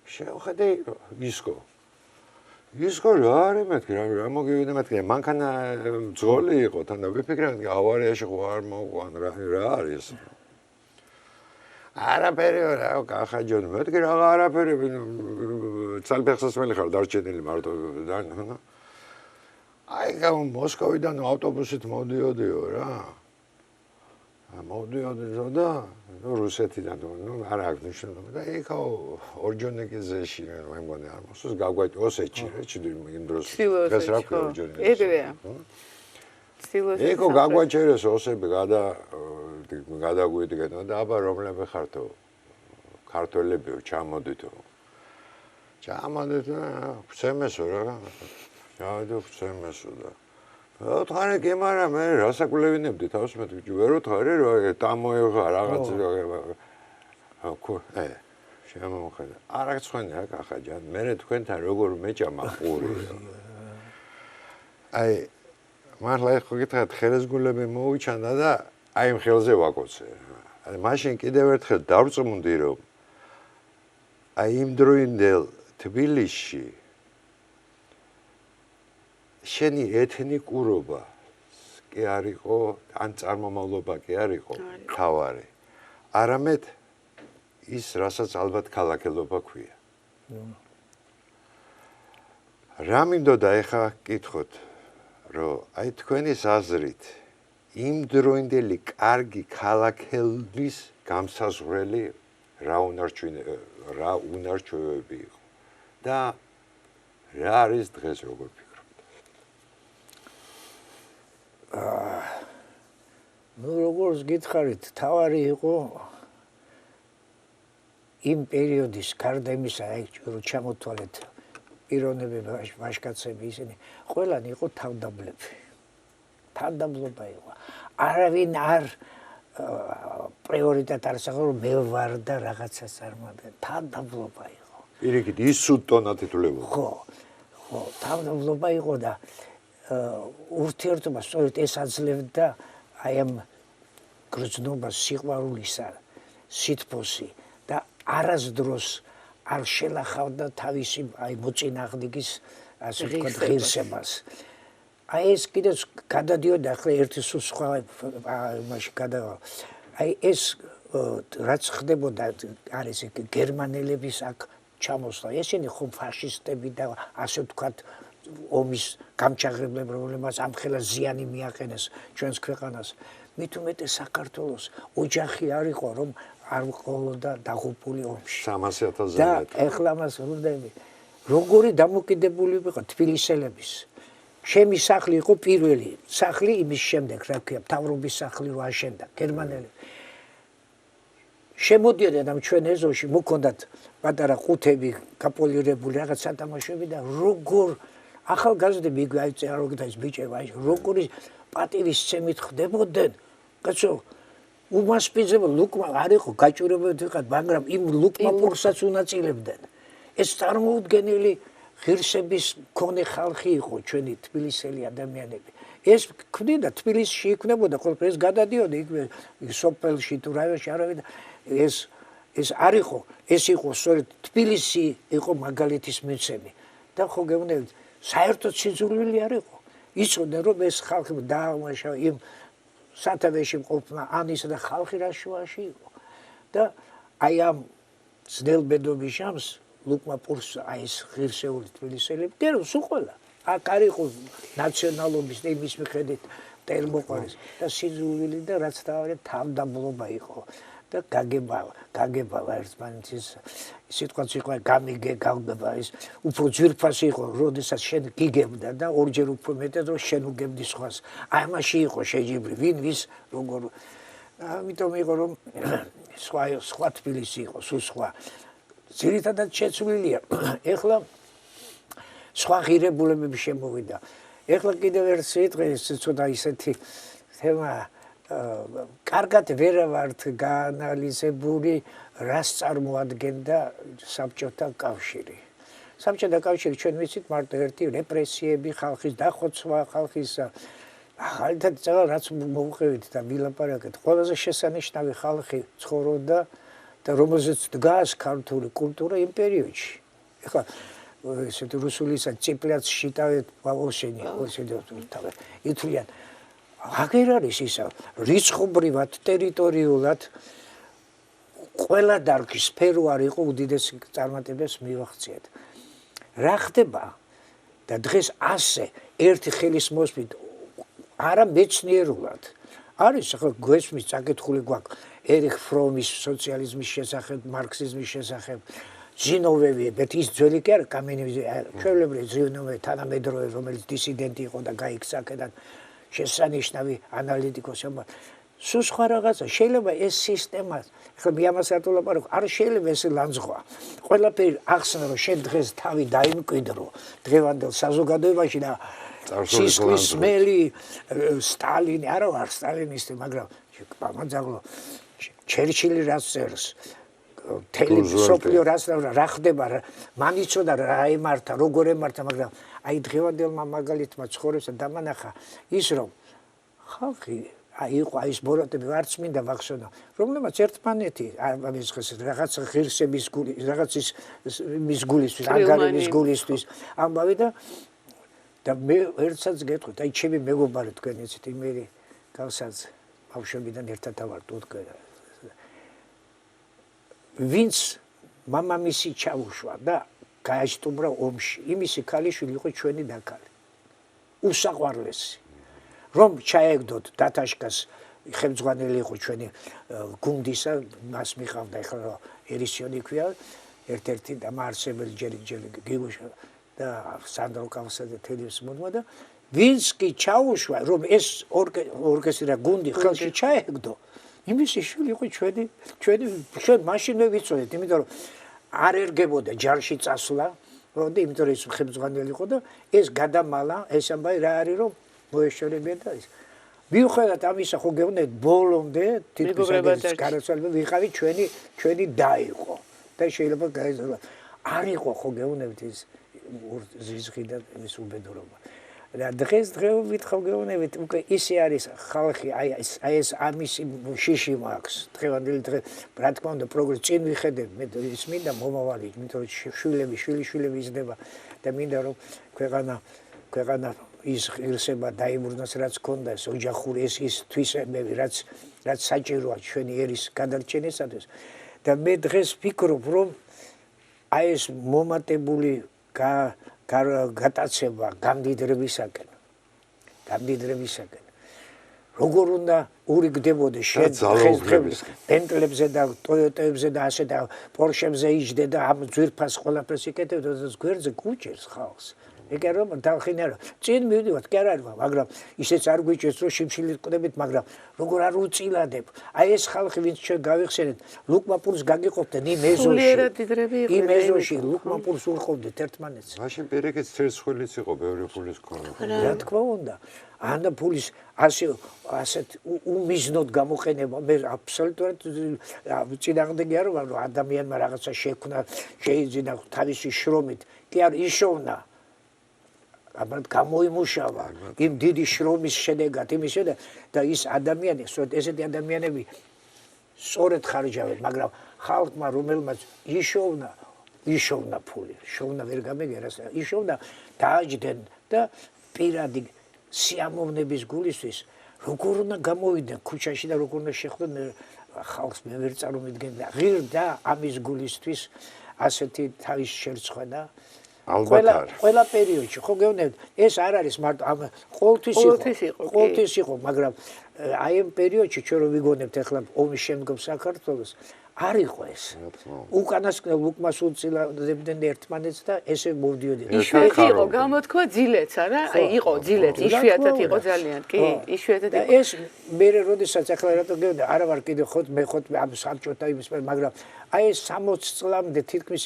S1: შევხედე ისკო. ისკო რა არის მეთქი რა მოგივიდა მეთქი მანქანა ძღოლი იყო თან და ვიფიქრე ავარიაში ხო არ მოყვან რა არის ეს. არაფერი რა კახაჯონ მეთქი რა არაფერი ცალფეხსასმელი ხარ დარჩენილი მარტო და აი გამ მოსკოვიდან ავტობუსით მოდიოდიო რა. მოდიოდიო და რუსეთიდან ნუ არ აღნიშნულობა და იქა ორჯონიკიზეში მე მგონი არ მოსოს გავგვაჭი ოსეთში რა ჩი იმ დროს დღეს რა ქვია ორჯონიკიზეში.
S2: ეგრეა. სტილოსი.
S1: ეკო გავგვაჭერეს ოსები გადაგვიდგენო და აბა რომლები ხართო ქართველებიო ჩამოდითო. ჩამოდით ცემესო რა. ჩავედი ცემესო და ოთხარი კი მაგრამ მე რასაკვლევინებდი თავს მე ვერ ოთხარი რა დამოიღა რაღაც ხო შემომხედა არაცხვენი რა კახაჯან მე თქვენთან როგორ მეჭამა ყური აი მართლა ხო გითხრათ ხელისგულები მოუჩანდა და აი იმ ხელზე ვაკოცე აი მაშინ კიდევ ერთხელ დავწმუნდი რომ აი იმ დროინდელ თბილისში შენი ეთნიკურობა კი არ იყო, ან წარმომავლობა კი არ იყო თავარი. არამედ ის, რასაც ალბათ ქალაქელობა ქვია. რა მინდოდა ეხა კითხოთ, რომ აი თქვენის აზრით იმ დროინდელი კარგი ქალაქელვის გამსაზღვრელი რა უნარჩვევები იყო და რა არის დღეს როგორ ფიქრობთ?
S3: ნუ როგორც გითხარით, თავარი იყო იმ პერიოდის გარდა იმისა, აი რო ჩამოთვალეთ პიროვნები, ვაჟკაცები ისინი, ყველანი იყო თავდაბლები. თავდაბლობა იყო. არავინ არ პრიორიტეტ არ აღარ მე ვარ და რაღაცას წარმატებ. თავდაბლობა იყო.
S1: პირიქით ის სუდტონად ითვლებოდა.
S3: ხო, თავდაბლობა იყო და ურთიერთობა სწორედ ეს აძლევდა აი ამ გრძნობას, სიყვარულისა, სითბოსი და არასდროს არ შელახავდა თავისი აი მოწინააღმდეგის ასე ვთქვათ ღირსებას. აი ეს კიდეც გადადიოდა ახლა ერთი სხვა იმაში გადავა. აი ეს რაც ხდებოდა არის გერმანელების აქ ჩამოსვლა. ესენი ხომ ფაშისტები და ასე ვთქვათ ომის გამჩაღრებლები, რომლებმაც ამხელა ზიანი მიაყენეს ჩვენს ქვეყანას. მით უმეტეს საქართველოს ოჯახი არ იყო, რომ არ ყოლოდა დაღუპული ომში.
S1: 300,000
S3: და ეხლა მას ვუნდები. როგორი დამოკიდებული იყო თბილისელების. ჩემი სახლი იყო პირველი სახლი იმის შემდეგ, რა ქვია, მთავრობის სახლი რო აშენდა გერმანელი. შემოდიოდნენ ამ ჩვენ ეზოში, მოქონდათ პატარა ყუთები, კაპოლირებული რაღაც სათამაშოები და როგორ ახალგაზრდები აიწეროგდა ეს ბიჭები, აი როგორი პატივისცემით ხდებოდნენ. კაცო, უმასპინძლებელ ლუკმა არ იყო გაჭირებოდი ვიყავ, მაგრამ იმ ლუკმა პურსაც უნაწილებდნენ. ეს წარმოუდგენელი ღირსების მქონე ხალხი იყო ჩვენი თბილისელი ადამიანები. ეს ქმნიდა თბილისში იქნებოდა ყველაფერი, ეს გადადიოდა იქ სოფელში თუ რაიონში არავინ ეს არ იყო, ეს იყო სწორედ თბილისი იყო მაგალითის მიცემი. და ხო გეუბნებით, საერთოდ სიძულვილი არ იყო. იცოდნენ რომ ეს ხალხი დაამაშავა იმ სათავეში მყოფმა ანისა და ხალხი რა შუაში იყო. და აი ამ ძნელბედობის ჟამს ლუკმა პურს აი ეს ღირსეული თბილისელები დეროს უყოლა. აქ არ იყო ნაციონალობის და იმის მიხედვით ტელმოყარის და სიძულვილი და რაც თავი თავდაბლობა იყო. და გაგება ერთმანეთის სიტყვაც იყო გამიგე გავგება ის უფრო ძვირფასი იყო როდესაც შენ გიგებდა და ორჯერ უფრო მეტად რომ შენ უგებდი სხვას აი ამაში იყო შეჯიბრი ვინ ვის როგორ ამიტომ იყო რომ სხვა თბილისი იყო სულ სხვა ძირითადად შეცვლილია ეხლა სხვა ღირებულებები შემოვიდა ეხლა კიდევ ერთ სიტყვის ცოტა ისეთი თემა კარგად ვერ ვართ გაანალიზებული რას წარმოადგენდა საბჭოთა კავშირი. საბჭოთა კავშირი ჩვენ ვიცით მარტო ერთი რეპრესიები, ხალხის დახოცვა, ხალხის ახალთან წავალ რაც მოუყევით და ვილაპარაკეთ. ყველაზე შესანიშნავი ხალხი ცხოვრობდა და რომელზეც დგას ქართული კულტურა იმ პერიოდში. ეხლა ესეთი რუსულისა ციპლაც შიტავეთ ბავშვენი, ითვლიან აგერ არის ისა რიცხობრივად ტერიტორიულად ყველა დარგი სფერო არ იყო უდიდეს წარმატებას მივახციეთ. რა ხდება და დღეს ასე ერთი ხელის მოსვლით არა მეცნიერულად არის ახლა გვესმის წაკითხული გვაქვს ერიხ ფრომის სოციალიზმის შესახებ, მარქსიზმის შესახებ ზინოვევი, bet ის ძველი კი არა კამენევი ჩვეულებრივი ზინოვევი თანამედროვე რომელიც დისიდენტი იყო და გაიქცა აქედან შესანიშნავი ანალიტიკოსი სულ სხვა რაღაცა შეიძლება ეს სისტემა ახლა მე ამას არ ვლაპარაკობ არ შეიძლება ეს ლანძღვა ყველაფერი ახსნა რომ შენ დღეს თავი დაიმკვიდრო დღევანდელ საზოგადოებაში და სისხლის მელი სტალინი არა ვარ სტალინისტი მაგრამ პამაძაღლო ჩერჩილი რაც წერს თელი სოფლიო რა ხდება მან იცოდა რა ემართა როგორ ემართა მაგრამ აი დღევანდელმა მაგალითმა ცხოვრებსა დამანახა ის რომ ხალხი აი იყო აი ეს ბოროტები არც მინდა ვახსენო რომლებმაც ერთმანეთი ამის ხეს რაღაც ღირსების გული რაღაც ის მის გულისთვის ანგარების გულისთვის ამბავი და და მე ერთსაც გეტყვით, აი ჩემი მეგობარი თქვენ იცით იმერი გავსაც ბავშვებიდან ერთად ავართ უთქვენ. ვინც მამამისი ჩაუშვა და გააშტუმრა ომში, იმისი ქალიშვილი იყო ჩვენი დაქალი. უსაყვარლესი. რომ ჩაეგდოთ დათაშკას ხელმძღვანელი იყო ჩვენი გუნდისა, მას მიყავდა ახლა ერისიონი ქვია, ერთ-ერთი დამაარსებელი ჯერი გიგუშა და სანდრო კავსაძე თელის მოდმა და ვინც კი ჩაუშვა, რომ ეს ორკესტრი და გუნდი ხელში ჩაეგდო, იმისი შვილი იყო ჩვენ მაშინვე ვიცოდეთ, იმიტომ რომ არ ერგებოდა ჯარში წასვლა, და იმიტომ რომ ის ხელმძღვანელი იყო და ეს გადამალა, ეს ამბავი რა არის რომ მოეშორებია და ის მიუხედავად ამისა ხო გეუბნეთ ბოლომდე თითქოს გარაცვალება ვიყავი ჩვენი და იყო და შეიძლება გაიზარდა არ იყო ხო გეუბნებით ის ზიზღი და ის უბედურობა და დღესდღეობით ხო გეუბნებით უკვე ისე არის ხალხი აი ეს ამის შიში მაქვს დღევანდელი დღე რა თქმა უნდა პროგრესი წინ ვიხედებ მე ის მინდა მომავალი იმიტომ რომ შვილები იზრდება და მინდა რომ ქვეყანა ის ღირსება დაიმურნოს რაც ქონდა ეს ოჯახური ის თვისებები რაც საჭიროა ჩვენი ერის გადარჩენისათვის და მე დღეს ვფიქრობ რომ აი ეს მომატებული გატაცება გამდიდრებისაკენ როგორ უნდა ურიგდებოდეს დღეს პენტლებზე და ტოიოტებზე და ასე და პორშებზე იჯდე და ამ ძვირფას ყველაფერს იკეთებდა და გვერდზე გუჭერს ხალხს ეგ რომ დავხინერო წინ მივიდივართ კი არ არის მაგრამ ისეც არ გვიჭერს რომ შიმშილით ყდებით მაგრამ როგორ არ უწილადებ აი ეს ხალხი ვინც ჩვენ გავიხსენეთ ლუკმაპურს გაგიყოფდნენ იმ ეზოში ლუკმაპურს უხობდით ერთმანეთს
S1: მაშინ პირიქით ცერცხვილიც იყო ბევრი ფულის ქონა
S3: რა თქმა უნდა ანდა ფულის ასეთ უმიზნოდ გამოყენება მე აბსოლუტურად წინააღმდეგი არ ვარ რომ ადამიანმა რაღაცა შექმნა შეიძინა თავისი შრომით კი არ იშოვნა აბათ გამოიმუშავა იმ დიდი შრომის შედეგად იმის და ის ადამიანი ესეთი ადამიანები სწორედ ხარჯავენ მაგრამ ხალხმა რომელმაც იშოვნა ფული შოვნა ვერ გამეგერას იშოვნა დააჯდნენ და პირადი სიამოვნების გულისთვის როგორ უნდა გამოვიდნენ ქუჩაში და როგორ უნდა შეხვდნენ ხალხს მე ვერ წარმოვიდგენია ღირდა ამის გულისთვის ასეთი თავის შერცხვენა ყველა პერიოდში ხო გეუბნებით ეს არ არის მარტო ამ ყოველთვის იყო მაგრამ აი ამ პერიოდში ჩვენ რომ ვიგონებთ ახლა ომის შემდგომ საქართველოს არ იყო ეს უკანასკნელ ლუკმას უწილდებდნენ ერთმანეთს და ესე მოვდიოდნენ
S2: იშვიათი იყო გამოთქვა ძილეც არა აი იყო ძილეც იშვიათად იყო ძალიან კი იშვიათად იყო
S3: ეს მე როდესაც ახლა რატო გეუბნები არა ვარ კიდე ხოთ ამ საბჭოთა იმის მაგრამ აი ეს 60 წლამდე თითქმის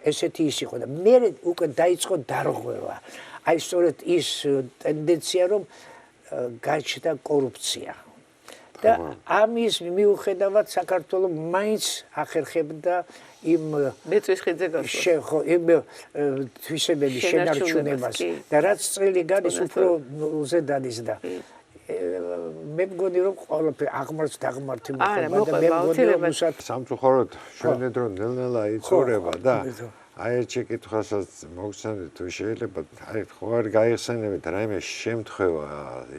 S3: ესეთი ის იყო და მე უკვე დაიწყო დარღვევა აი სწორედ ის ტენდენცია რომ გაჩნდა კორუფცია და ამის მიუხედავად საქართველოს მაინც ახერხებდა იმ
S2: მეწვისხიძე
S3: გასვლა იმ თვისებების შენარჩუნებას და რაც წელი გადის უფრო უზედადის და მე მგონი რომ ყველაფერი აღმართს დაღმართი მოხდება და მე მგონი რომ
S1: სამწუხაროდ ჩვენი დრო ნელ-ნელა იწურება და აი ერთ შეკითხვასაც მოგცემთ თუ შეიძლება აი ხო არ გაიხსენებთ რაიმე შემთხვევა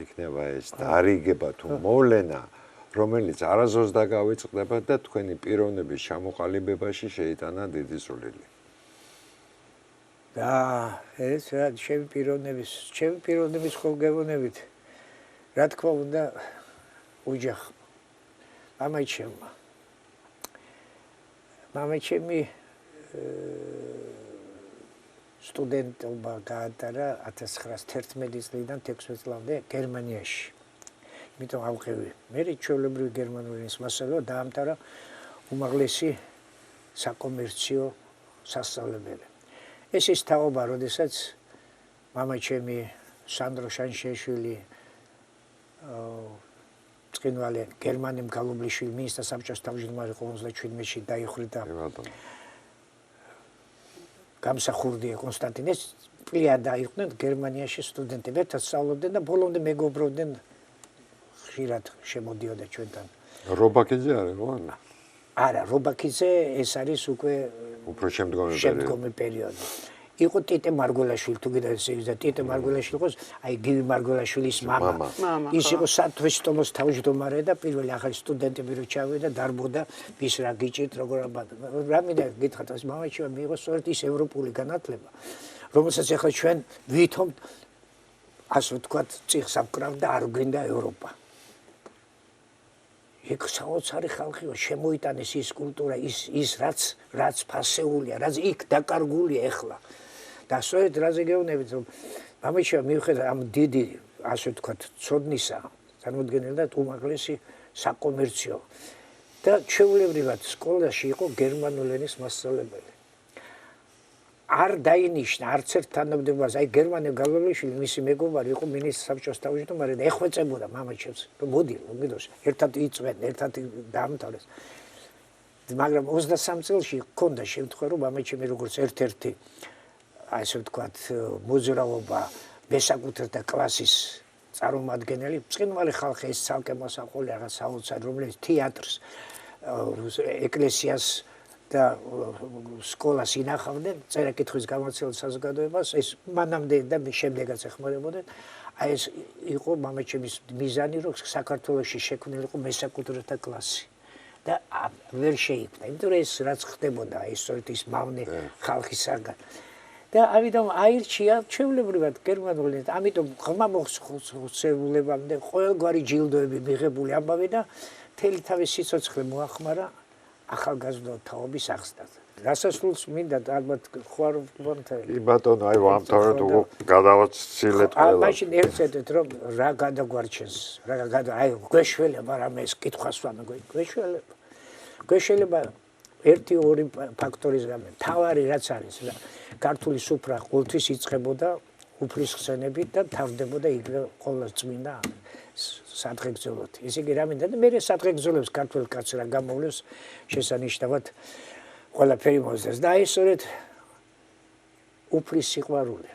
S1: იქნება ეს დარიგება თუ მოვლენა რომელიც არასდროს დაგავიწყდება და თქვენი პიროვნების ჩამოყალიბებაში შეიტანა დიდი წვლილი
S3: და ეს რა ჩემი პიროვნების ხო გეუბნებით რა თქმა უნდა ოჯახ მამაჩემი სტუდენტობა გაატარა 1911 წლიდან 16 წლამდე გერმანიაში. იმიტომ ავყევი. მე ჩვეულებრივი გერმანული ენის მასწავლებლად დაამთავრა უმაღლესი საკომერციო სასწავლებელი. ეს ის თაობა, როდესაც მამაჩემი სანდრო შანშეშვილი წკინვალე გერმანიმ გალობლიშვილი მინისტრთა საბჭოს თავმჯდომარე 57-ში დაიხვრიტა. გამსახურდია კონსტანტინეს პლიადა იყვნენ გერმანიაში სტუდენტები ერთად სწავლობდნენ და ბოლომდე მეგობრობდნენ ხშირად შემოდიოდა ჩვენთან.
S1: რობაქიძე არის ხო?
S3: არა, რობაქიძე ეს არის უკვე
S1: უფრო შემდგომი
S3: პერიოდი. იყო ტიტე მარგველაშვილი თუ კიდე ესე და ტიტე მარგველაშვილი იყოს აი გივი მარგველაშვილის მამა ის იყო სათვისტომოს თავმჯდომარე და პირველი ახალი სტუდენტები რო ჩავიდა დარბოდა ის რა გიჭირთ როგორ რა მინდა გითხრათ ეს მამაჩიმა მიიღო სწორედ ის ევროპული განათლება რომელსაც ახლა ჩვენ ვითომ ასე ვთქვათ წიხს აკრავდა და არ გვინდა ევროპა იქ საოცარი ხალხიო შემოიტანეს ის კულტურა ის რაც ფასეულია რაც იქ დაკარგულია ახლა და სწორედ რაზე გეუბნებით რომ მამაჩიმა მიუხედავად ამ დიდი ასე ვთქვათ ცოდნისა წარმოუდგენელი და უმაღლესი საკომერციო და ჩვეულებრივად სკოლაში იყო გერმანული ენის მასწავლებელი არ დაინიშნა არც ერთ თანამდებობას აი გერმანე გალავლიშვილი მისი მეგობარი იყო მინისტრ საბჭოს თავმჯდომარე და ეხვეწებოდა მამაჩემს რომ მოდი მოგიდოს ერთად იწვენ ერთად დაამთავრეს მაგრამ 23 წელში ჰქონდა შემთხვევა რომ მამაჩემი როგორც ერთ-ერთი ასე ვთქვათ მოძრაობა მესაკუთრეთა კლასის წარმომადგენელი ბრწყინვალე ხალხი ეს ცალკე მოსახული რაღაც საოცარი რომელიც თეატრს ეკლესიას და სკოლას ინახავდნენ წერა-კითხვის გამოცდილ საზოგადოებას ეს მანამდე და შემდეგაც ეხმარებოდნენ აი ეს იყო მამაჩემის მიზანი რომ საქართველოში შექმნილიყო მესაკუთრეთა კლასი და ვერ შეიქმნა იმიტომ რომ ეს რაც ხდებოდა ეს სწორედ ის მავნე ხალხისაგან და ამიტომ აირჩია ჩვეულებრივად გერმანული ამიტომ ღრმა მოხსეულებამდე ყოველგვარი ჯილდოები მიღებული ამბავი და მთელი თავის სიცოცხლე მოახმარა ახალგაზრდა თაობის აღზრდად. რასასრულს მინდა ალბათ ხوار მომთელი.
S1: ბატონო, აი ვამთავრეთ გადავაცილეთ ყველა.
S3: მაშინ ერთერთეთ რომ რა გადაგვარჩენს, აი გვეშველება რამე ეს კითხვას ვამე გვეშველება. გვეშველება 1-2 ფაქტორის გამო. თავარი რაც არის, ქართული სუფრა ყოველთვის იწყებოდა უფლის ხსენებით და თავდებოდა იგივე ყოველ წმინდა სადღეგრძელოთ. ესე იგი რა მინდა და მე სადღეგრძელებს ქართულ კაცს რა გამოვლებს შესანიშნავად ყველაფერი მოსდეს და აი სწორედ უფლის სიყვარული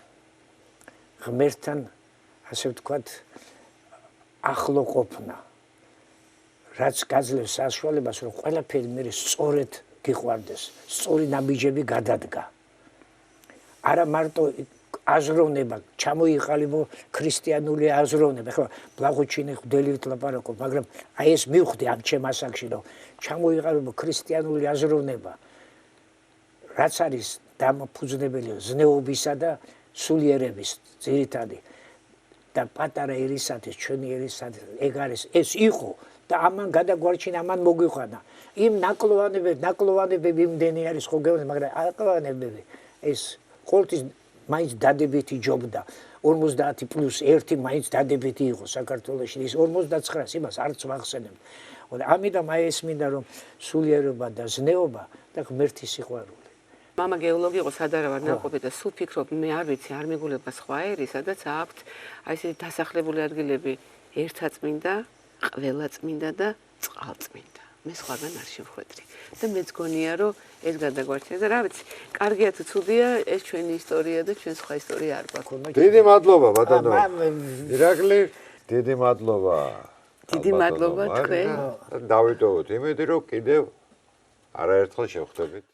S3: ღმერთთან ასე ვთქვათ ახლო ყოფნა რაც გაძლევს საშუალებას რომ ყველაფერი მე სწორედ გიყვარდეს სწორი ნაბიჯები გადადგა არა მარტო აზროვნება ჩამოიყალიბო ქრისტიანული აზროვნება ხო ბლაღოჩინი ხდელივით ლაპარაკობ მაგრამ აი ეს მივხვდი ამ ჩემ ასაკში რომ ჩამოიყალიბო ქრისტიანული აზროვნება რაც არის დამფუძნებელი ზნეობისა და სულიერების ძირითადი და პატარა ერისათვის ჩვენი ერისათვის ეგ არის ეს იყო და ამან გადაგვარჩინა ამან მოგვიყვანა იმ ნაკლოვანებები იმდენი არის ხო გეუბნები მაგრამ ნაკლოვანებები ეს ყოველთვის მაინც დადებითი ჯობდა 50+1 მაინც დადებითი იყო საქართველოში ის 59-ს იმას არც ვახსენებ. ამიტომ აი ეს მინდა რომ სულიერობა და ზნეობა და ღმერთის სიყვარული.
S2: მამა გეოლოგი იყო სადარავარ ნაყოფი და სულ ფიქრობ მე არ ვიცი არ მეგულება სხვა ერი სადაც აქვთ აი ესეთი დასახლებული ადგილები ერთაწმინდა, ყველაწმინდა და წყალწმინდა. მე სხვაგან არ შევხვედრი და მეც გონია რომ ეს გადაგვარჩინა და რა ვიცი, კარგია თუ ცუდია, ეს ჩვენი ისტორია და ჩვენ სხვა ისტორია არ გვაქვს.
S1: დიდი მადლობა ბატონო. ირაკლი, დიდი მადლობა.
S2: დიდი მადლობა თქვენ.
S1: დავიტოვოთ იმედი რომ კიდევ არაერთხელ შევხვდებით.